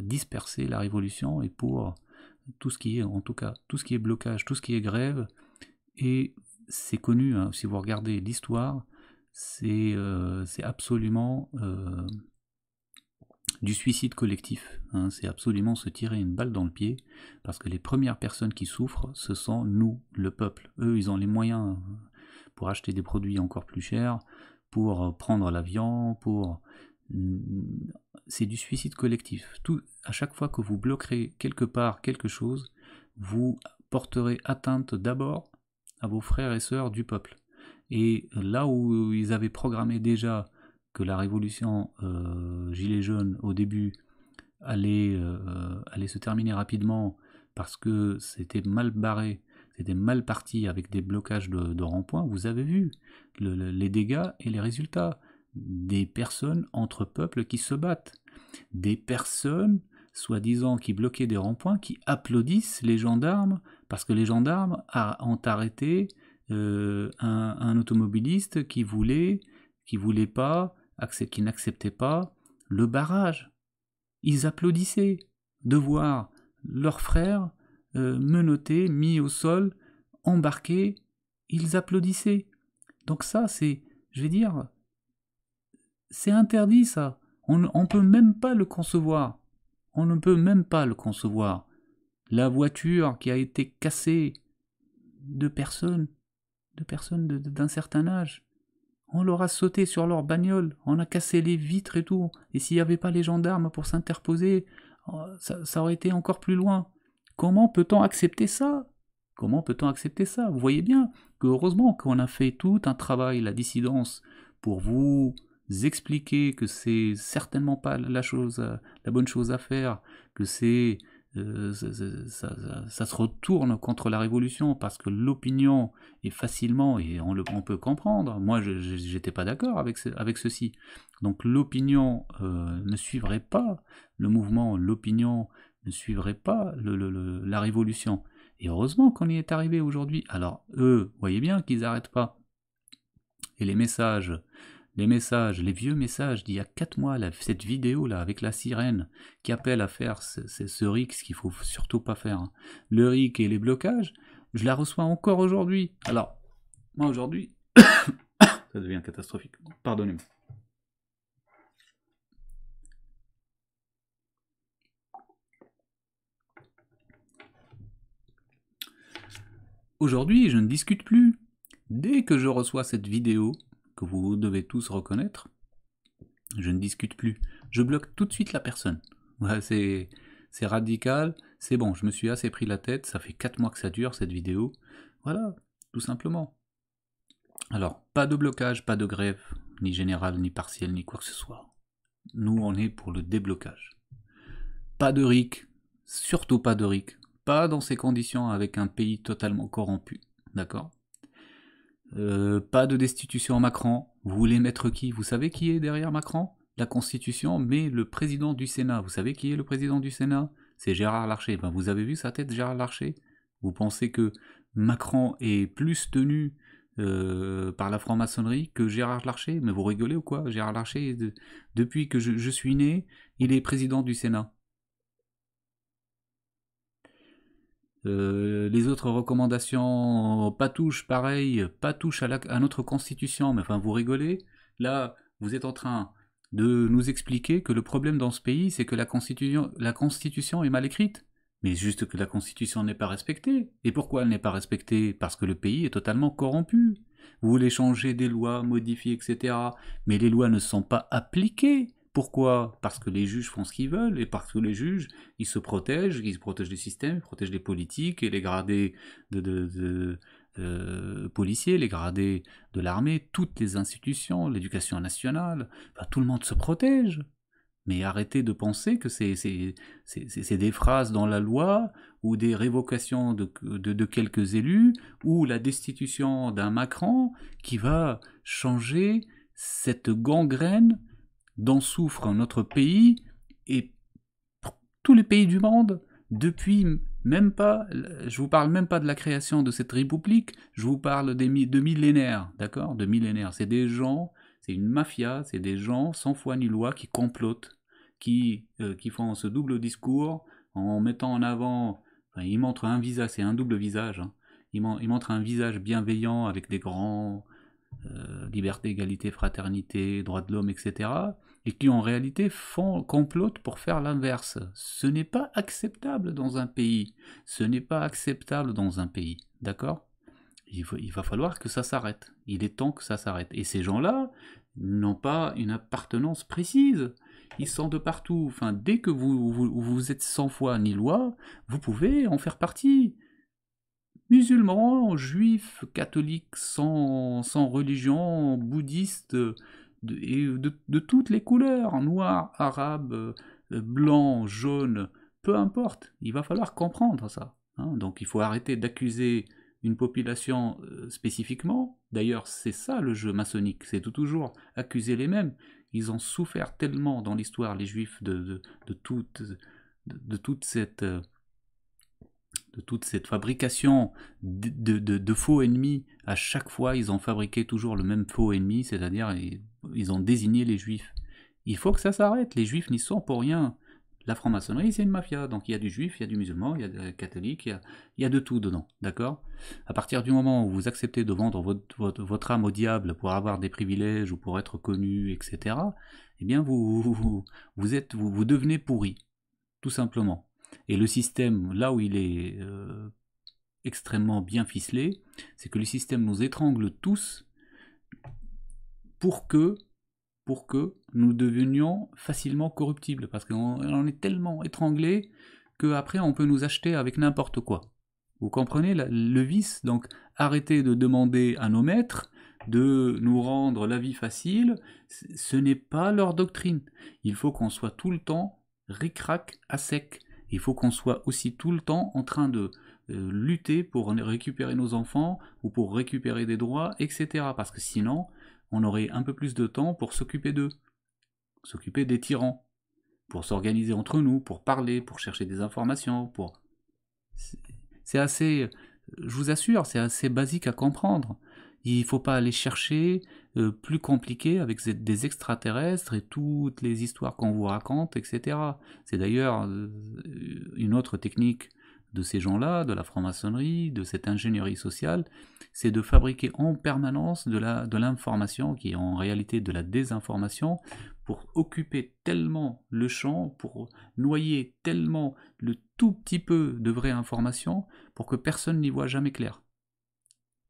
Speaker 1: disperser la révolution et pour tout ce qui est, en tout cas, tout ce qui est blocage, tout ce qui est grève. Et c'est connu, hein, si vous regardez l'histoire, c'est absolument du suicide collectif, hein, c'est absolument se tirer une balle dans le pied, parce que les premières personnes qui souffrent, ce sont nous, le peuple. Eux, ils ont les moyens pour acheter des produits encore plus chers, pour prendre l'avion, c'est du suicide collectif. À chaque fois que vous bloquerez quelque part quelque chose, vous porterez atteinte d'abord à vos frères et sœurs du peuple. Et là où ils avaient programmé déjà que la révolution Gilets jaunes au début allait se terminer rapidement parce que c'était mal barré, c'était mal parti avec des blocages de ronds-points, vous avez vu les dégâts et les résultats. Des personnes entre peuples qui se battent, des personnes soi-disant qui bloquaient des ronds-points, qui applaudissent les gendarmes parce que les gendarmes ont arrêté un automobiliste qui n'acceptait pas le barrage. Ils applaudissaient de voir leurs frères menottés, mis au sol, embarqués, ils applaudissaient. Donc ça, c'est, je vais dire, c'est interdit ça. On ne peut même pas le concevoir. On ne peut même pas le concevoir. La voiture qui a été cassée de personnes d'un certain âge. On leur a sauté sur leur bagnole, on a cassé les vitres et tout. Et s'il n'y avait pas les gendarmes pour s'interposer, ça aurait été encore plus loin. Comment peut-on accepter ça? Comment peut-on accepter ça? Vous voyez bien que heureusement qu'on a fait tout un travail, la dissidence, pour vous expliquer que c'est certainement pas la bonne chose à faire, que ça se retourne contre la révolution parce que l'opinion est facilement, et on peut comprendre, moi j'étais pas d'accord avec ceci, donc l'opinion ne suivrait pas le mouvement, l'opinion ne suivrait pas la révolution, et heureusement qu'on y est arrivé aujourd'hui. Alors eux, voyez bien qu'ils n'arrêtent pas, et les vieux messages d'il y a 4 mois, cette vidéo là avec la sirène qui appelle à faire ce RIC, ce qu'il faut surtout pas faire, hein. Le RIC et les blocages, je la reçois encore aujourd'hui. Alors, moi aujourd'hui, ça devient catastrophique, pardonnez-moi. Aujourd'hui, je ne discute plus. Dès que je reçois cette vidéo, que vous devez tous reconnaître, je ne discute plus. Je bloque tout de suite la personne. Ouais, c'est radical, c'est bon, je me suis assez pris la tête, ça fait 4 mois que ça dure cette vidéo. Voilà, tout simplement. Alors, pas de blocage, pas de grève, ni générale, ni partielle, ni quoi que ce soit. Nous, on est pour le déblocage. Pas de RIC, surtout pas de RIC. Pas dans ces conditions avec un pays totalement corrompu, d'accord ? Pas de destitution à Macron. Vous voulez mettre qui? Vous savez qui est derrière Macron? La Constitution, mais le président du Sénat. Vous savez qui est le président du Sénat? C'est Gérard Larcher. Ben, vous avez vu sa tête, Gérard Larcher? Vous pensez que Macron est plus tenu par la franc-maçonnerie que Gérard Larcher? Mais vous rigolez ou quoi? Gérard Larcher, depuis que je suis né, il est président du Sénat. Les autres recommandations, pas touche, pareil, pas touche à notre constitution, mais enfin vous rigolez, là vous êtes en train de nous expliquer que le problème dans ce pays c'est que la constitution est mal écrite, mais juste que la constitution n'est pas respectée. Et pourquoi elle n'est pas respectée? Parce que le pays est totalement corrompu. Vous voulez changer des lois, modifier, etc., mais les lois ne sont pas appliquées. Pourquoi? Parce que les juges font ce qu'ils veulent, et parce que les juges, ils se protègent les systèmes, ils protègent les politiques, et les gradés policiers, les gradés de l'armée, toutes les institutions, l'éducation nationale, enfin, tout le monde se protège. Mais arrêtez de penser que c'est des phrases dans la loi ou des révocations de quelques élus ou la destitution d'un Macron qui va changer cette gangrène dont souffre notre pays et tous les pays du monde depuis même pas, je vous parle même pas de la création de cette république, je vous parle de millénaires, d'accord, de millénaires. C'est des gens, c'est une mafia, c'est des gens sans foi ni loi qui complotent, qui font ce double discours en mettant en avant, enfin, ils montrent un visage, c'est un double visage, hein. Ils montrent un visage bienveillant avec des grands liberté, égalité, fraternité, droits de l'homme, etc. Et qui en réalité complotent pour faire l'inverse. Ce n'est pas acceptable dans un pays. Ce n'est pas acceptable dans un pays. D'accord ? Il va falloir que ça s'arrête. Il est temps que ça s'arrête. Et ces gens-là n'ont pas une appartenance précise. Ils sont de partout. Enfin, dès que vous êtes sans foi ni loi, vous pouvez en faire partie. Musulmans, juifs, catholiques, sans religion, bouddhistes, de toutes les couleurs, noirs, arabes, blancs, jaunes, peu importe, il va falloir comprendre ça, hein. Donc il faut arrêter d'accuser une population spécifiquement. D'ailleurs, c'est ça le jeu maçonnique, c'est toujours accuser les mêmes. Ils ont souffert tellement dans l'histoire, les juifs, de toute cette fabrication de faux ennemis. À chaque fois, ils ont fabriqué toujours le même faux ennemi, c'est-à-dire ils ont désigné les juifs. Il faut que ça s'arrête, les juifs n'y sont pour rien. La franc-maçonnerie, c'est une mafia, donc il y a du juif, il y a du musulman, il y a des catholiques, il y a de tout dedans, d'accord ? À partir du moment où vous acceptez de vendre votre âme au diable pour avoir des privilèges ou pour être connu, etc., eh bien vous devenez pourri, tout simplement. Et le système, là où il est extrêmement bien ficelé, c'est que le système nous étrangle tous pour que nous devenions facilement corruptibles, parce qu'on est tellement étranglé qu'après on peut nous acheter avec n'importe quoi. Vous comprenez le vice? Donc arrêtez de demander à nos maîtres de nous rendre la vie facile, ce n'est pas leur doctrine. Il faut qu'on soit tout le temps ric-rac à sec. Il faut qu'on soit aussi tout le temps en train de lutter pour récupérer nos enfants ou pour récupérer des droits, etc. Parce que sinon, on aurait un peu plus de temps pour s'occuper d'eux, s'occuper des tyrans, pour s'organiser entre nous, pour parler, pour chercher des informations, C'est assez, je vous assure, c'est assez basique à comprendre. Il ne faut pas aller chercher plus compliqué avec des extraterrestres et toutes les histoires qu'on vous raconte, etc. C'est d'ailleurs une autre technique de ces gens-là, de la franc-maçonnerie, de cette ingénierie sociale, c'est de fabriquer en permanence de l'information, qui est en réalité de la désinformation, pour occuper tellement le champ, pour noyer tellement le tout petit peu de vraie information, pour que personne n'y voit jamais clair.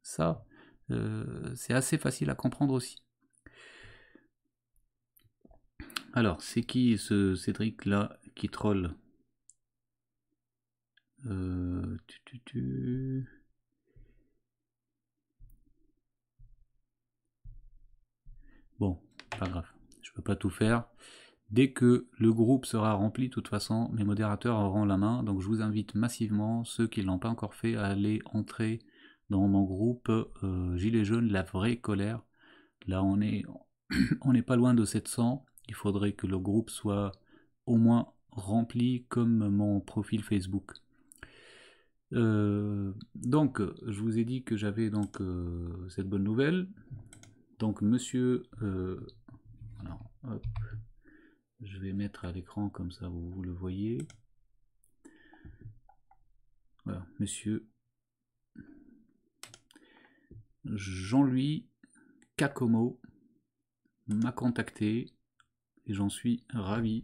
Speaker 1: Ça, c'est assez facile à comprendre aussi. Alors, c'est qui ce Cédric-là qui troll? Bon, pas grave, je peux pas tout faire. Dès que le groupe sera rempli, de toute façon, mes modérateurs auront la main, donc je vous invite massivement, ceux qui ne l'ont pas encore fait, à aller entrer dans mon groupe Gilets jaunes, la vraie colère. Là, on est pas loin de 700, il faudrait que le groupe soit au moins rempli comme mon profil Facebook. Donc, je vous ai dit que j'avais donc cette bonne nouvelle. Donc, monsieur... alors, hop, je vais mettre à l'écran comme ça vous le voyez. Voilà, monsieur Jean-Louis Kakomo m'a contacté et j'en suis ravi.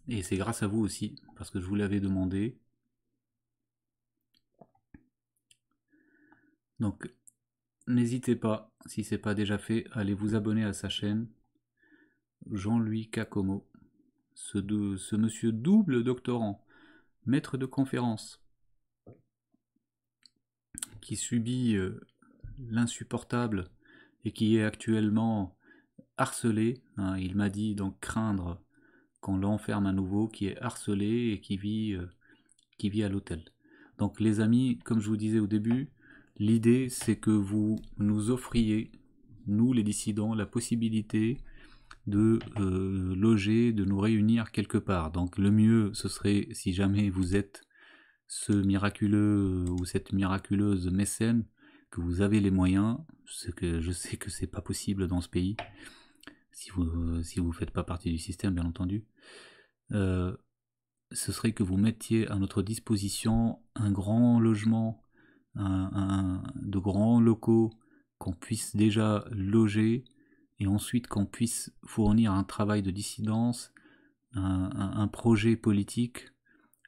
Speaker 1: Et c'est grâce à vous aussi, parce que je vous l'avais demandé. Donc, n'hésitez pas, si ce n'est pas déjà fait, à aller vous abonner à sa chaîne, Jean-Louis Kakomo. Ce monsieur double doctorant maître de conférence qui subit l'insupportable et qui est actuellement harcelé, hein, il m'a dit donc craindre qu'on l'enferme à nouveau, qui est harcelé et qui vit à l'hôtel. Donc les amis, comme je vous disais au début, l'idée c'est que vous nous offriez, nous les dissidents, la possibilité de loger, de nous réunir quelque part. Donc le mieux ce serait, si jamais vous êtes ce miraculeux ou cette miraculeuse mécène, que vous avez les moyens, je sais que c'est pas possible dans ce pays, si vous faites pas partie du système bien entendu, ce serait que vous mettiez à notre disposition un grand logement, de grands locaux qu'on puisse déjà loger et ensuite qu'on puisse fournir un travail de dissidence, un projet politique,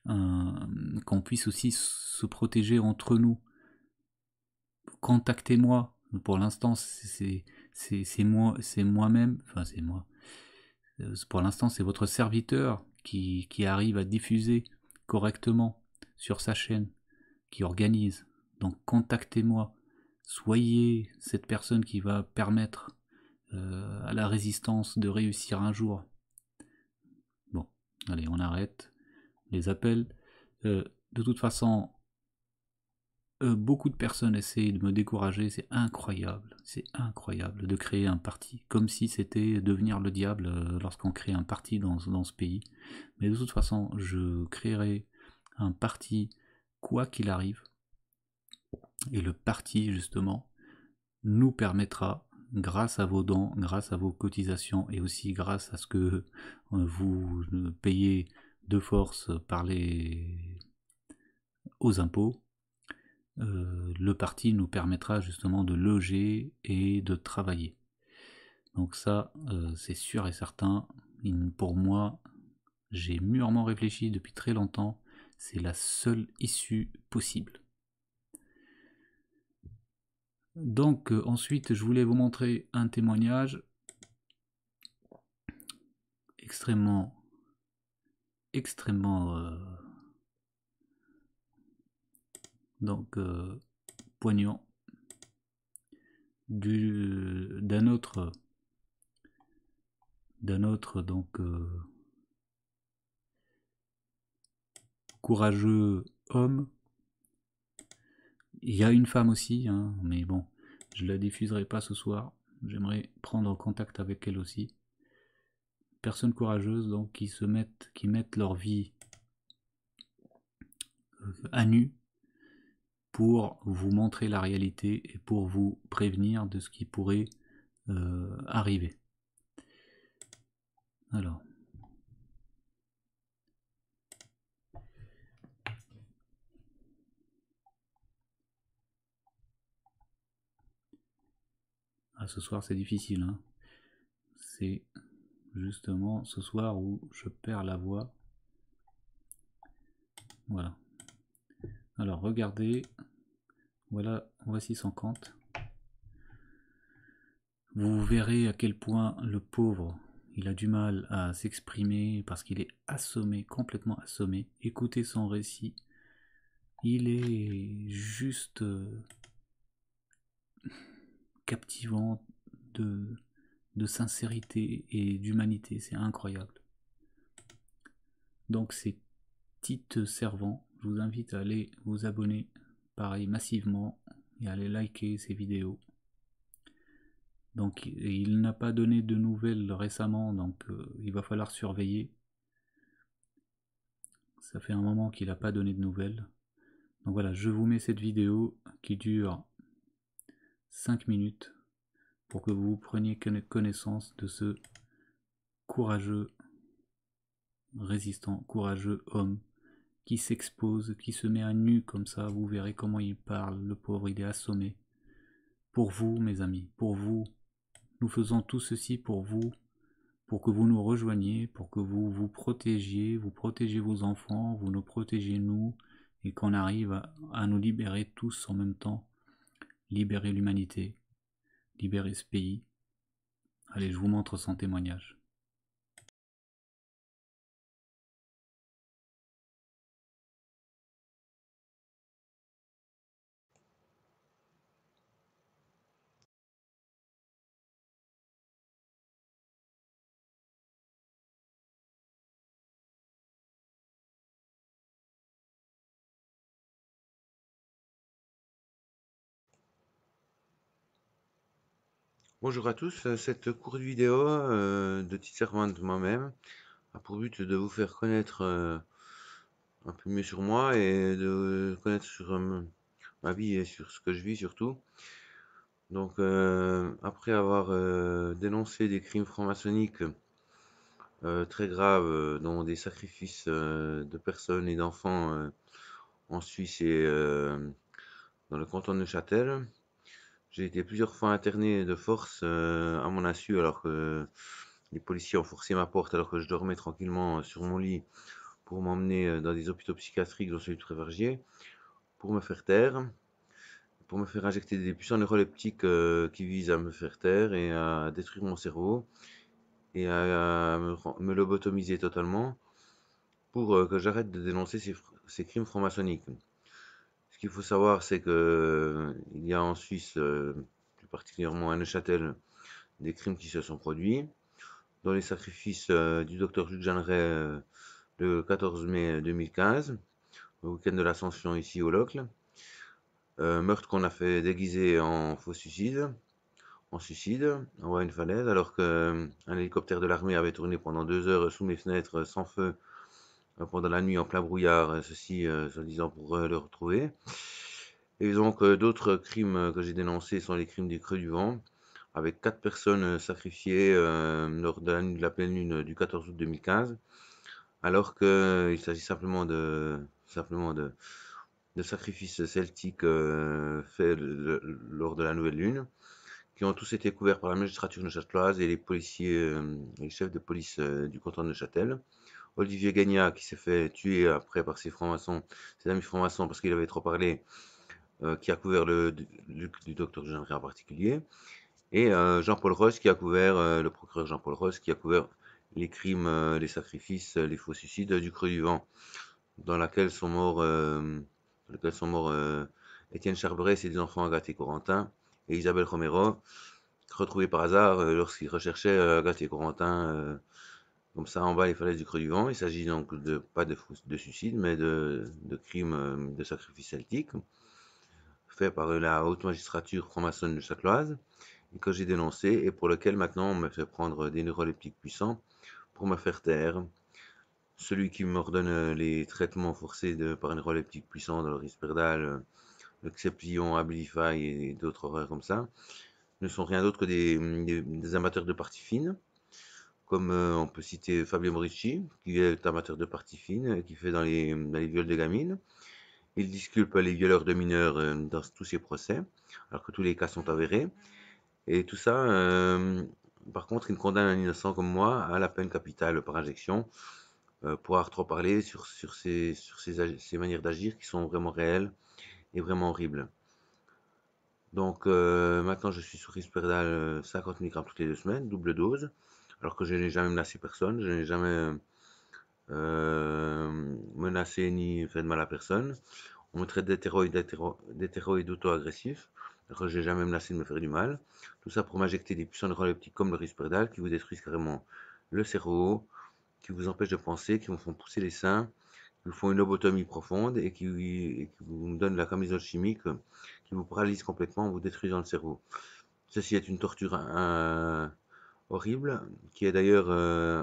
Speaker 1: qu'on puisse aussi se protéger entre nous. Contactez-moi. Pour l'instant, c'est moi-même, enfin c'est moi. Pour l'instant, c'est votre serviteur qui arrive à diffuser correctement sur sa chaîne, qui organise. Donc contactez-moi. Soyez cette personne qui va permettre à la résistance de réussir un jour. Bon, allez, on arrête les appels. De toute façon, beaucoup de personnes essayent de me décourager, c'est incroyable de créer un parti, comme si c'était devenir le diable lorsqu'on crée un parti dans ce pays. Mais de toute façon, je créerai un parti quoi qu'il arrive, et le parti justement nous permettra, grâce à vos dons, grâce à vos cotisations, et aussi grâce à ce que vous payez de force aux impôts, le parti nous permettra justement de loger et de travailler. Donc ça, c'est sûr et certain. Pour moi, j'ai mûrement réfléchi depuis très longtemps. C'est la seule issue possible. Donc ensuite, je voulais vous montrer un témoignage extrêmement poignant d'un autre donc courageux homme. Il y a une femme aussi, hein, mais bon, je la diffuserai pas ce soir. J'aimerais prendre contact avec elle aussi. Personnes courageuses donc qui mettent leur vie à nu pour vous montrer la réalité et pour vous prévenir de ce qui pourrait arriver. Alors. Ah, ce soir c'est difficile, hein. C'est justement ce soir où je perds la voix. Voilà. Alors regardez, voilà, voici son compte. Vous verrez à quel point le pauvre, il a du mal à s'exprimer parce qu'il est assommé, complètement assommé. Écoutez son récit. Il est juste captivant de sincérité et d'humanité. C'est incroyable. Donc c'est Tite Servant. Je vous invite à aller vous abonner, pareil, massivement, et à aller liker ces vidéos. Donc il n'a pas donné de nouvelles récemment, donc il va falloir surveiller. Ça fait un moment qu'il n'a pas donné de nouvelles. Donc voilà, je vous mets cette vidéo qui dure 5 minutes pour que vous preniez connaissance de ce courageux résistant, courageux homme qui s'expose, qui se met à nu comme ça. Vous verrez comment il parle, le pauvre, il est assommé. Pour vous, mes amis, pour vous, nous faisons tout ceci pour vous, pour que vous nous rejoigniez, pour que vous vous protégez vos enfants, vous nous protégez nous, et qu'on arrive à nous libérer tous en même temps, libérer l'humanité, libérer ce pays. Allez, je vous montre son témoignage.
Speaker 5: Bonjour à tous, cette courte vidéo de Petite Servante moi-même a pour but de vous faire connaître un peu mieux sur moi et de connaître sur ma vie et sur ce que je vis surtout. Donc après avoir dénoncé des crimes franc-maçonniques très graves, dont des sacrifices de personnes et d'enfants en Suisse et dans le canton de Neuchâtel, j'ai été plusieurs fois interné de force à mon insu alors que les policiers ont forcé ma porte alors que je dormais tranquillement sur mon lit pour m'emmener dans des hôpitaux psychiatriques dont celui de Trévergier, pour me faire taire, pour me faire injecter des puissants neuroleptiques qui visent à me faire taire et à détruire mon cerveau et à me lobotomiser totalement pour que j'arrête de dénoncer ces crimes franc-maçonniques. Ce qu'il faut savoir, c'est que il y a en Suisse, plus particulièrement à Neuchâtel, des crimes qui se sont produits, dont les sacrifices du docteur Luc Jeanneret le 14 mai 2015, au week-end de l'Ascension ici au Locle. Meurtre qu'on a fait déguisé en faux suicide, en suicide, en haut à une falaise, alors qu'un hélicoptère de l'armée avait tourné pendant 2 heures sous mes fenêtres sans feu pendant la nuit en plein brouillard, ceci soi-disant pour le retrouver. Et donc d'autres crimes que j'ai dénoncés sont les crimes du Creux du Vent, avec 4 personnes sacrifiées lors de la nuit de la pleine lune du 14 août 2015, alors qu'il s'agit simplement de sacrifices celtiques faits lors de la nouvelle lune, qui ont tous été couverts par la magistrature neuchâteloise et les policiers, les chefs de police du canton de Neuchâtel. Olivier Gagnat, qui s'est fait tuer après par ses francs-maçons, ses amis francs-maçons, parce qu'il avait trop parlé, qui a couvert le docteur Jeanneret en particulier, et Jean-Paul Ross, qui a couvert, le procureur Jean-Paul Ross, qui a couvert les crimes, les sacrifices, les faux suicides du Creux du Vent, dans lequel sont morts Étienne Charbrès et des enfants Agathe et Corentin, et Isabelle Romero, retrouvés par hasard lorsqu'ils recherchaient Agathe et Corentin comme ça en bas les falaises du Creux du Vent. Il s'agit donc pas de suicide, mais de crimes de sacrifice celtique, fait par la haute magistrature franc-maçonne de Châteloise, et que j'ai dénoncé, et pour lequel maintenant on me fait prendre des neuroleptiques puissants pour me faire taire. Celui qui m'ordonne les traitements forcés par neuroleptiques puissants dans le Risperdal, le Xeplion, Abilify et d'autres horreurs comme ça, ne sont rien d'autre que des amateurs de parties fines, comme on peut citer Fabio Morici, qui est amateur de parties fines, qui fait dans les viols de gamines. Il disculpe les violeurs de mineurs dans tous ses procès, alors que tous les cas sont avérés. Et tout ça, par contre, il condamne un innocent comme moi à la peine capitale par injection, pour avoir trop parlé sur ces manières d'agir qui sont vraiment réelles et vraiment horribles. Donc maintenant je suis sous Risperdal 50 mg toutes les 2 semaines, double dose, alors que je n'ai jamais menacé personne, je n'ai jamais menacé ni fait de mal à personne. On me traite d'hétéroïde auto-agressif, alors que je n'ai jamais menacé de me faire du mal. Tout ça pour m'injecter des puissants neuroleptiques comme le Risperdal qui vous détruisent carrément le cerveau, qui vous empêchent de penser, qui vous font pousser les seins, qui vous font une lobotomie profonde et qui vous donnent la camisole chimique qui vous paralyse complètement en vous détruisant le cerveau. Ceci est une torture horrible, qui est d'ailleurs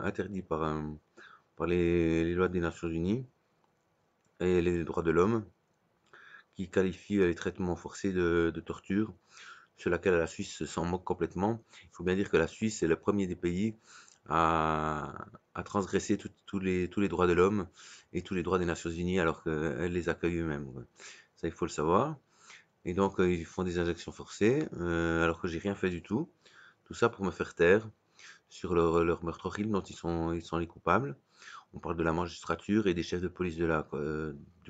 Speaker 5: interdite par les lois des Nations Unies et les droits de l'homme, qui qualifient les traitements forcés de torture, sur laquelle la Suisse s'en moque complètement. Il faut bien dire que la Suisse est le premier des pays à transgresser tous les droits de l'homme et tous les droits des Nations Unies alors qu'elle les accueille eux-mêmes. Ça, il faut le savoir. Et donc, ils font des injections forcées, alors que j'ai rien fait du tout. Tout ça pour me faire taire sur leur meurtre horrible dont ils sont les coupables. On parle de la magistrature et des chefs de police du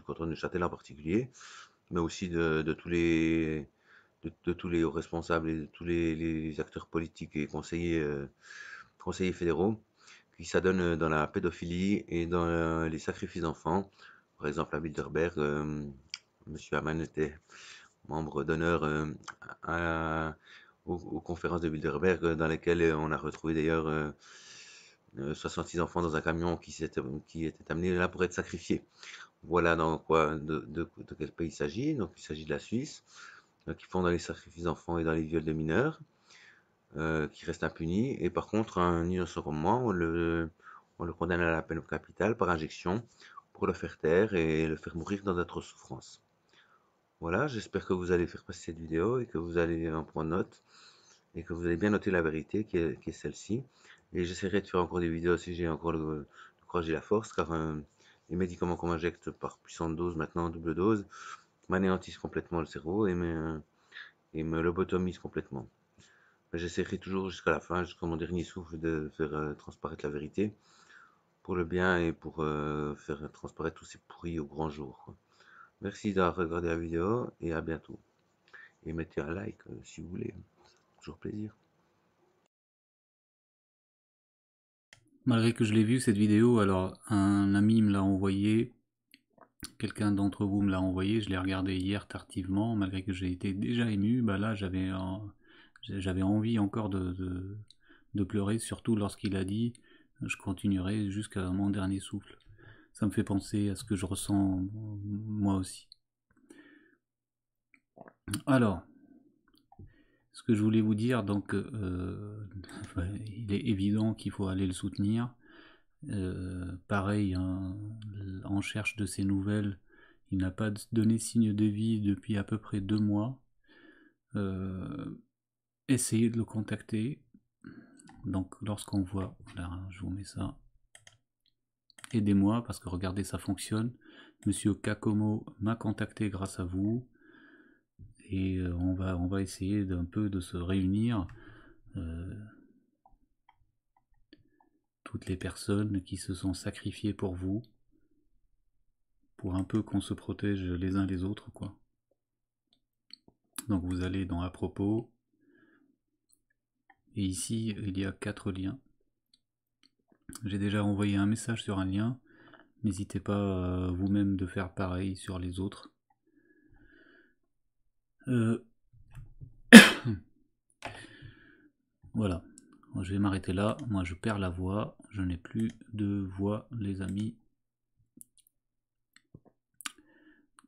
Speaker 5: canton de Châtel en particulier, mais aussi de tous les hauts responsables et de tous les acteurs politiques et conseillers fédéraux qui s'adonnent dans la pédophilie et dans les sacrifices d'enfants. Par exemple, à Bilderberg, Monsieur Hamann était membre d'honneur aux conférences de Bilderberg, dans lesquelles on a retrouvé d'ailleurs 66 enfants dans un camion qui était amené là pour être sacrifiés. Voilà de quel pays il s'agit. Donc il s'agit de la Suisse, qui font dans les sacrifices d'enfants et dans les viols de mineurs. qui reste impuni. Et par contre, un innocent comme moi, on le condamne à la peine capitale par injection pour le faire taire et le faire mourir dans d'atroces souffrances. Voilà, j'espère que vous allez faire passer cette vidéo et que vous allez en prendre note et que vous allez bien noter la vérité qui est celle-ci. Et j'essaierai de faire encore des vidéos si j'ai encore le courage et la force, car les médicaments qu'on m'injecte par puissante dose, maintenant en double dose, m'anéantissent complètement le cerveau et me lobotomisent complètement. J'essaierai toujours jusqu'à la fin, jusqu'à mon dernier souffle, de faire transparaître la vérité pour le bien et pour faire transparaître tous ces pourris au grand jour, quoi. Merci d'avoir regardé la vidéo et à bientôt. Et mettez un like si vous voulez. Toujours plaisir.
Speaker 1: Malgré que je l'ai vu cette vidéo, alors un ami me l'a envoyé, quelqu'un d'entre vous me l'a envoyé, je l'ai regardé hier tardivement, malgré que j'ai été déjà ému, bah là j'avais envie encore de pleurer, surtout lorsqu'il a dit « je continuerai jusqu'à mon dernier souffle ». Ça me fait penser à ce que je ressens moi aussi. Alors, ce que je voulais vous dire, donc, il est évident qu'il faut aller le soutenir. Pareil, hein, en recherche de ses nouvelles, il n'a pas donné signe de vie depuis à peu près 2 mois. Essayez de le contacter. Donc lorsqu'on voit, voilà, je vous mets ça. Aidez-moi parce que regardez, ça fonctionne. Monsieur Kakomo m'a contacté grâce à vous. Et on va essayer d'un peu de se réunir. Toutes les personnes qui se sont sacrifiées pour vous. Pour un peu qu'on se protège les uns les autres, quoi. Donc vous allez dans à propos. Et ici, il y a 4 liens. J'ai déjà envoyé un message sur un lien. N'hésitez pas vous-même de faire pareil sur les autres. Voilà. Je vais m'arrêter là. Moi, je perds la voix. Je n'ai plus de voix, les amis.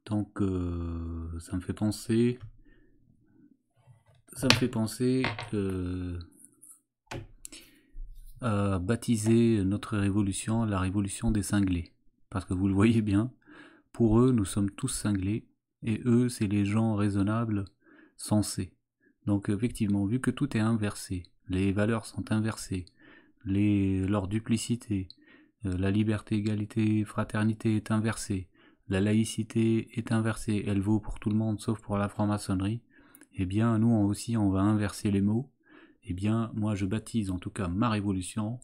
Speaker 1: Donc, ça me fait penser... à baptiser notre révolution la révolution des cinglés. Parce que vous le voyez bien, pour eux, nous sommes tous cinglés, et eux, c'est les gens raisonnables, sensés. Donc effectivement, vu que tout est inversé, les valeurs sont inversées, leur duplicité, la liberté, égalité, fraternité est inversée, la laïcité est inversée, elle vaut pour tout le monde sauf pour la franc-maçonnerie, eh bien nous aussi on va inverser les mots. Eh bien, moi je baptise en tout cas ma révolution,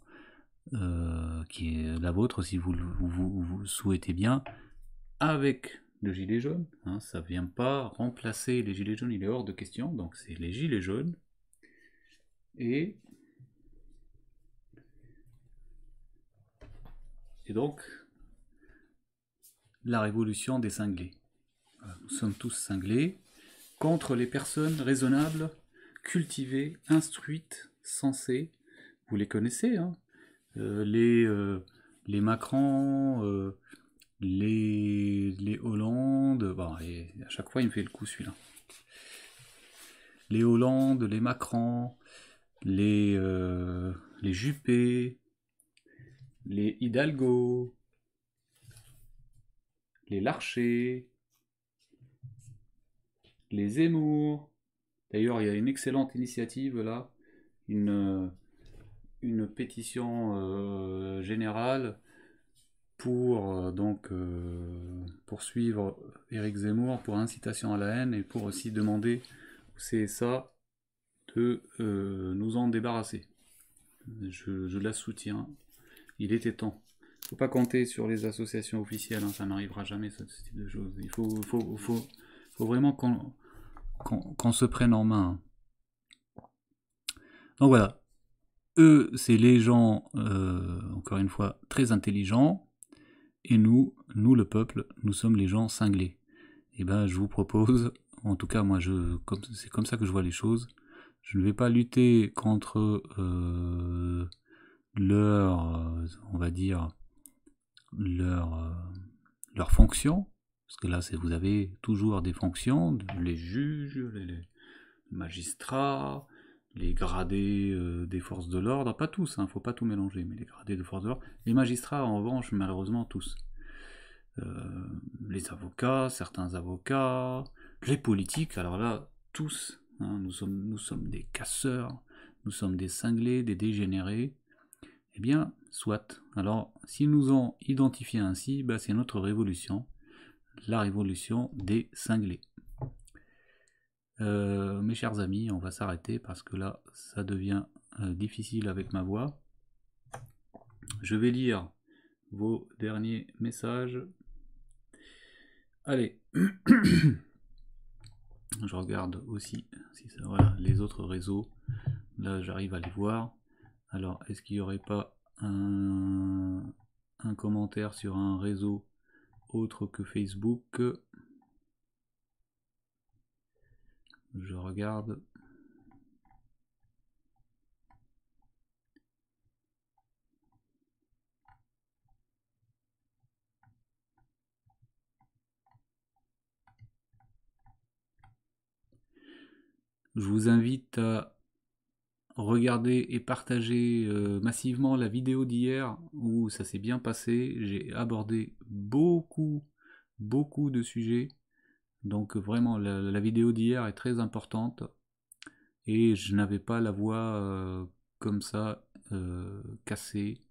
Speaker 1: qui est la vôtre si vous souhaitez bien, avec le gilet jaune. Hein, ça ne vient pas remplacer les gilets jaunes, il est hors de question, donc c'est les gilets jaunes. Et donc, la révolution des cinglés. Voilà, nous sommes tous cinglés contre les personnes raisonnables, cultivées, instruites, sensées. Vous les connaissez, hein, les Macron, les Hollande, bon, et à chaque fois il me fait le coup celui-là. Les Hollande, les Macron, les Juppé, les Hidalgo, les Larcher, les Zemmour. D'ailleurs, il y a une excellente initiative là, une pétition générale pour poursuivre Éric Zemmour pour incitation à la haine et pour aussi demander au CSA de nous en débarrasser. Je la soutiens. Il était temps. Il ne faut pas compter sur les associations officielles, hein, ça n'arrivera jamais ce type de choses. Il faut vraiment qu'on se prenne en main. Donc voilà. Eux, c'est les gens, encore une fois, très intelligents. Et nous, le peuple, nous sommes les gens cinglés. Et ben, je vous propose, en tout cas, moi, c'est comme ça que je vois les choses. Je ne vais pas lutter contre on va dire, leur fonction. Parce que là, vous avez toujours des fonctions, les juges, les magistrats, les gradés des forces de l'ordre, pas tous, faut pas tout mélanger, mais les gradés de forces de l'ordre. Les magistrats, en revanche, malheureusement, tous. Les avocats, certains avocats, les politiques, alors là, tous, nous sommes des casseurs, nous sommes des cinglés, des dégénérés. Eh bien, soit. Alors, s'ils nous ont identifiés ainsi, c'est notre révolution, la révolution des cinglés. Mes chers amis, on va s'arrêter parce que là, ça devient difficile avec ma voix. Je vais lire vos derniers messages. Allez, je regarde aussi si ça, voilà, les autres réseaux. Là, j'arrive à les voir. Alors, est-ce qu'il n'y aurait pas un commentaire sur un réseau autre que Facebook? Je regarde. Je vous invite à regarder et partager massivement la vidéo d'hier où ça s'est bien passé. J'ai abordé beaucoup de sujets. Donc vraiment, la vidéo d'hier est très importante. Et je n'avais pas la voix comme ça, cassée.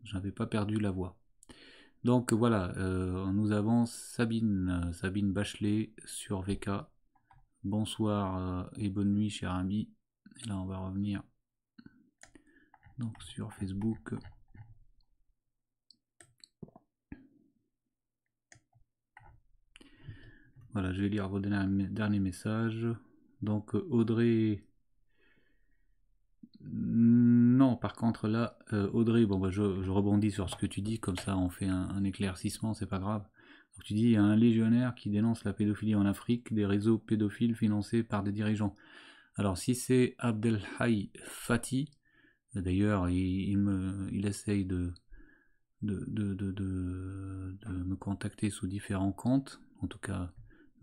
Speaker 1: Je n'avais pas perdu la voix. Donc voilà, nous avons Sabine Bachelet sur VK. Bonsoir et bonne nuit, cher ami. Et là, on va revenir donc sur Facebook. Voilà, je vais lire vos derniers messages. Donc Audrey... Non, par contre là, Audrey, bon je rebondis sur ce que tu dis, comme ça on fait un éclaircissement, c'est pas grave. Donc, tu dis, il y a un légionnaire qui dénonce la pédophilie en Afrique, des réseaux pédophiles financés par des dirigeants. Alors si c'est Abdelhai Fati, d'ailleurs il essaye de me contacter sous différents comptes, en tout cas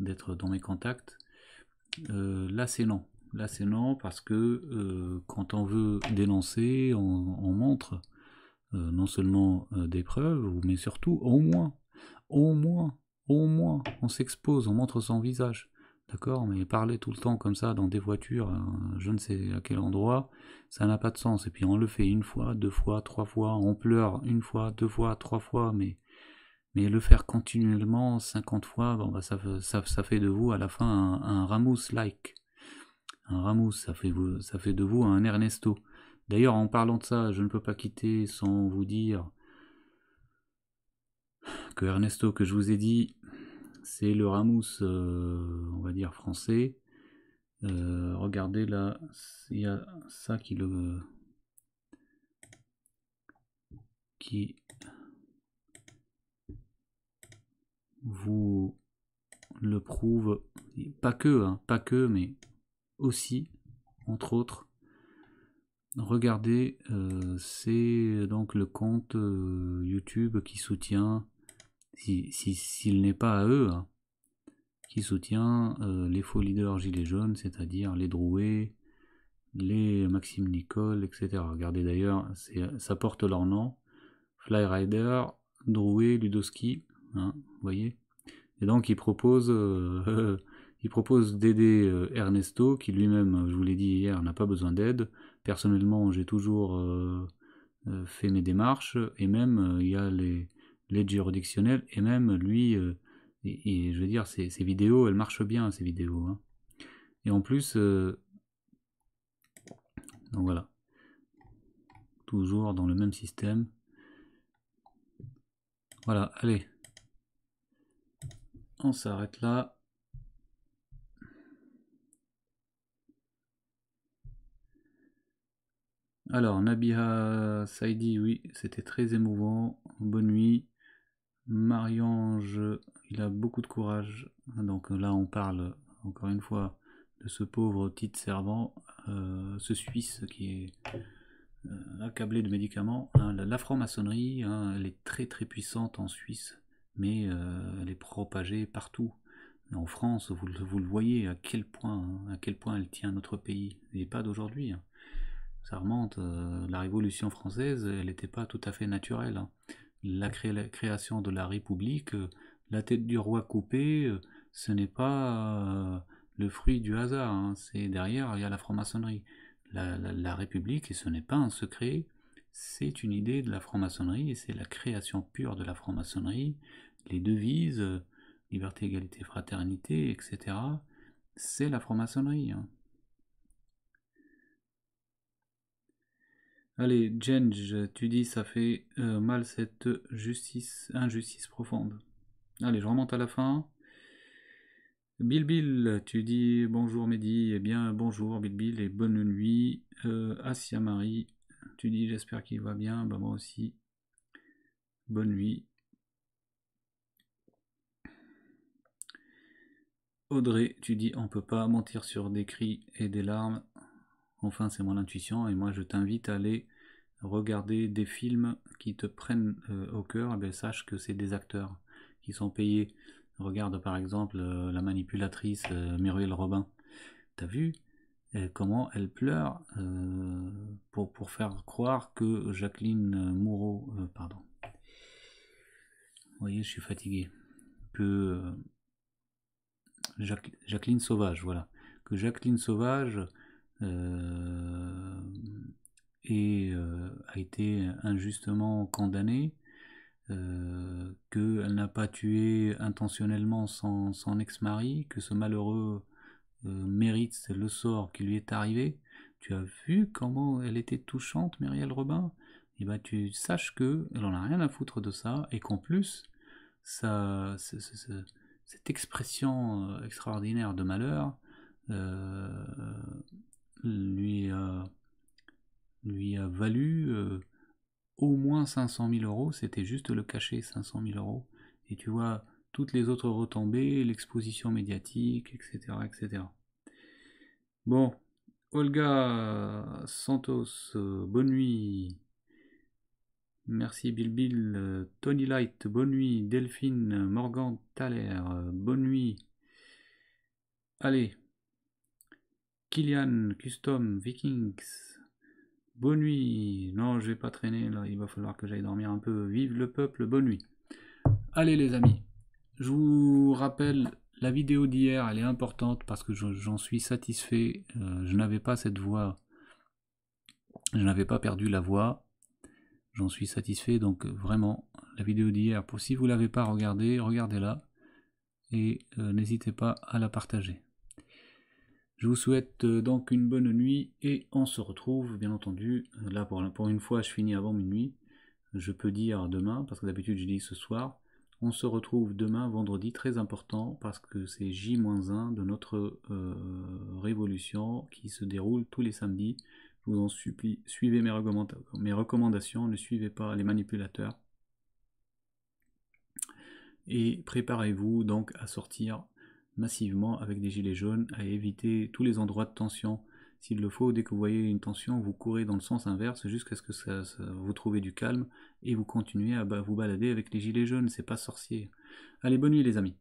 Speaker 1: d'être dans mes contacts, là c'est non. Là c'est non parce que quand on veut dénoncer, on montre non seulement des preuves, mais surtout au moins, on s'expose, on montre son visage. D'accord? Mais parler tout le temps comme ça dans des voitures, je ne sais à quel endroit, ça n'a pas de sens. Et puis on le fait une fois, deux fois, trois fois, on pleure une fois, deux fois, trois fois, mais le faire continuellement 50 fois, bon, ça fait de vous à la fin un Ramos-like. Un Ramos, ça fait de vous un Ernesto. D'ailleurs, en parlant de ça, je ne peux pas quitter sans vous dire que Ernesto, que je vous ai dit, c'est le Ramos, on va dire français. Regardez là, il y a ça qui vous le prouve. Pas que, mais aussi, entre autres. Regardez, c'est donc le compte YouTube qui soutient, s'il n'est pas à eux, qui soutient les faux leaders gilets jaunes, c'est-à-dire les Drouet, les Maxime Nicole, etc. Regardez d'ailleurs, ça porte leur nom, Flyrider, Drouet, Ludowski, vous voyez. Et donc il propose d'aider Ernesto, qui lui-même, je vous l'ai dit hier, n'a pas besoin d'aide. Personnellement, j'ai toujours fait mes démarches, et même il y a l'aide juridictionnelle, et même lui, et je veux dire, ces vidéos, elles marchent bien, ces vidéos. Et en plus, donc voilà, toujours dans le même système. Voilà, allez, on s'arrête là. Alors, Nabiha Saidi, oui, c'était très émouvant. Bonne nuit. Marie-Ange, il a beaucoup de courage. Donc là, on parle, encore une fois, de ce pauvre Tite Servant, ce Suisse qui est accablé de médicaments. La franc-maçonnerie, elle est très très puissante en Suisse, mais elle est propagée partout. En France, vous le voyez à quel point elle tient notre pays, et pas d'aujourd'hui. Ça remonte, la Révolution française, elle n'était pas tout à fait naturelle. La création de la République, la tête du roi coupée, ce n'est pas le fruit du hasard. C'est derrière, il y a la franc-maçonnerie. La République, et ce n'est pas un secret, c'est une idée de la franc-maçonnerie, et c'est la création pure de la franc-maçonnerie. Les devises, liberté, égalité, fraternité, etc., c'est la franc-maçonnerie. Allez, Jenge, tu dis ça fait mal cette injustice profonde. Allez, je remonte à la fin. Bill, tu dis bonjour Mehdi, eh bien bonjour Bill et bonne nuit. Asia Marie, tu dis j'espère qu'il va bien, bah moi aussi. Bonne nuit. Audrey, tu dis on peut pas mentir sur des cris et des larmes. Enfin, c'est mon intuition et moi je t'invite à aller regarder des films qui te prennent au cœur. Eh bien, sache que c'est des acteurs qui sont payés. Regarde par exemple la manipulatrice Muriel Robin. T'as vu comment elle pleure pour faire croire que Jacqueline Moureau, pardon. Vous voyez, je suis fatigué. Que Jacqueline Sauvage, voilà. Que Jacqueline Sauvage a été injustement condamnée, qu'elle n'a pas tué intentionnellement son ex-mari, que ce malheureux mérite le sort qui lui est arrivé. Tu as vu comment elle était touchante, Muriel Robin? Et ben tu saches que elle en a rien à foutre de ça, et qu'en plus cette expression extraordinaire de malheur lui a valu au moins 500 000 euros. C'était juste le cachet, 500 000 euros. Et tu vois toutes les autres retombées, l'exposition médiatique, etc., etc. Bon, Olga Santos, bonne nuit. Merci Bill, Tony Light, bonne nuit. Delphine, Morgan Thaler, bonne nuit. Allez, Kylian, Custom, Vikings, bonne nuit. Non, je vais pas traîner là, il va falloir que j'aille dormir un peu. Vive le peuple, bonne nuit. Allez les amis, je vous rappelle, la vidéo d'hier, elle est importante parce que j'en suis satisfait. Je n'avais pas cette voix, je n'avais pas perdu la voix. J'en suis satisfait, donc vraiment, la vidéo d'hier, si vous ne l'avez pas regardée, regardez-la et n'hésitez pas à la partager. Je vous souhaite donc une bonne nuit et on se retrouve, bien entendu, là pour une fois je finis avant minuit, je peux dire demain, parce que d'habitude je dis ce soir. On se retrouve demain, vendredi, très important, parce que c'est J-1 de notre révolution qui se déroule tous les samedis. Je vous en supplie, suivez mes recommandations, ne suivez pas les manipulateurs. Et préparez-vous donc à sortir massivement avec des gilets jaunes, à éviter tous les endroits de tension. S'il le faut, dès que vous voyez une tension, vous courez dans le sens inverse jusqu'à ce que vous trouvez du calme et vous continuez à vous balader avec les gilets jaunes, c'est pas sorcier. Allez, bonne nuit les amis.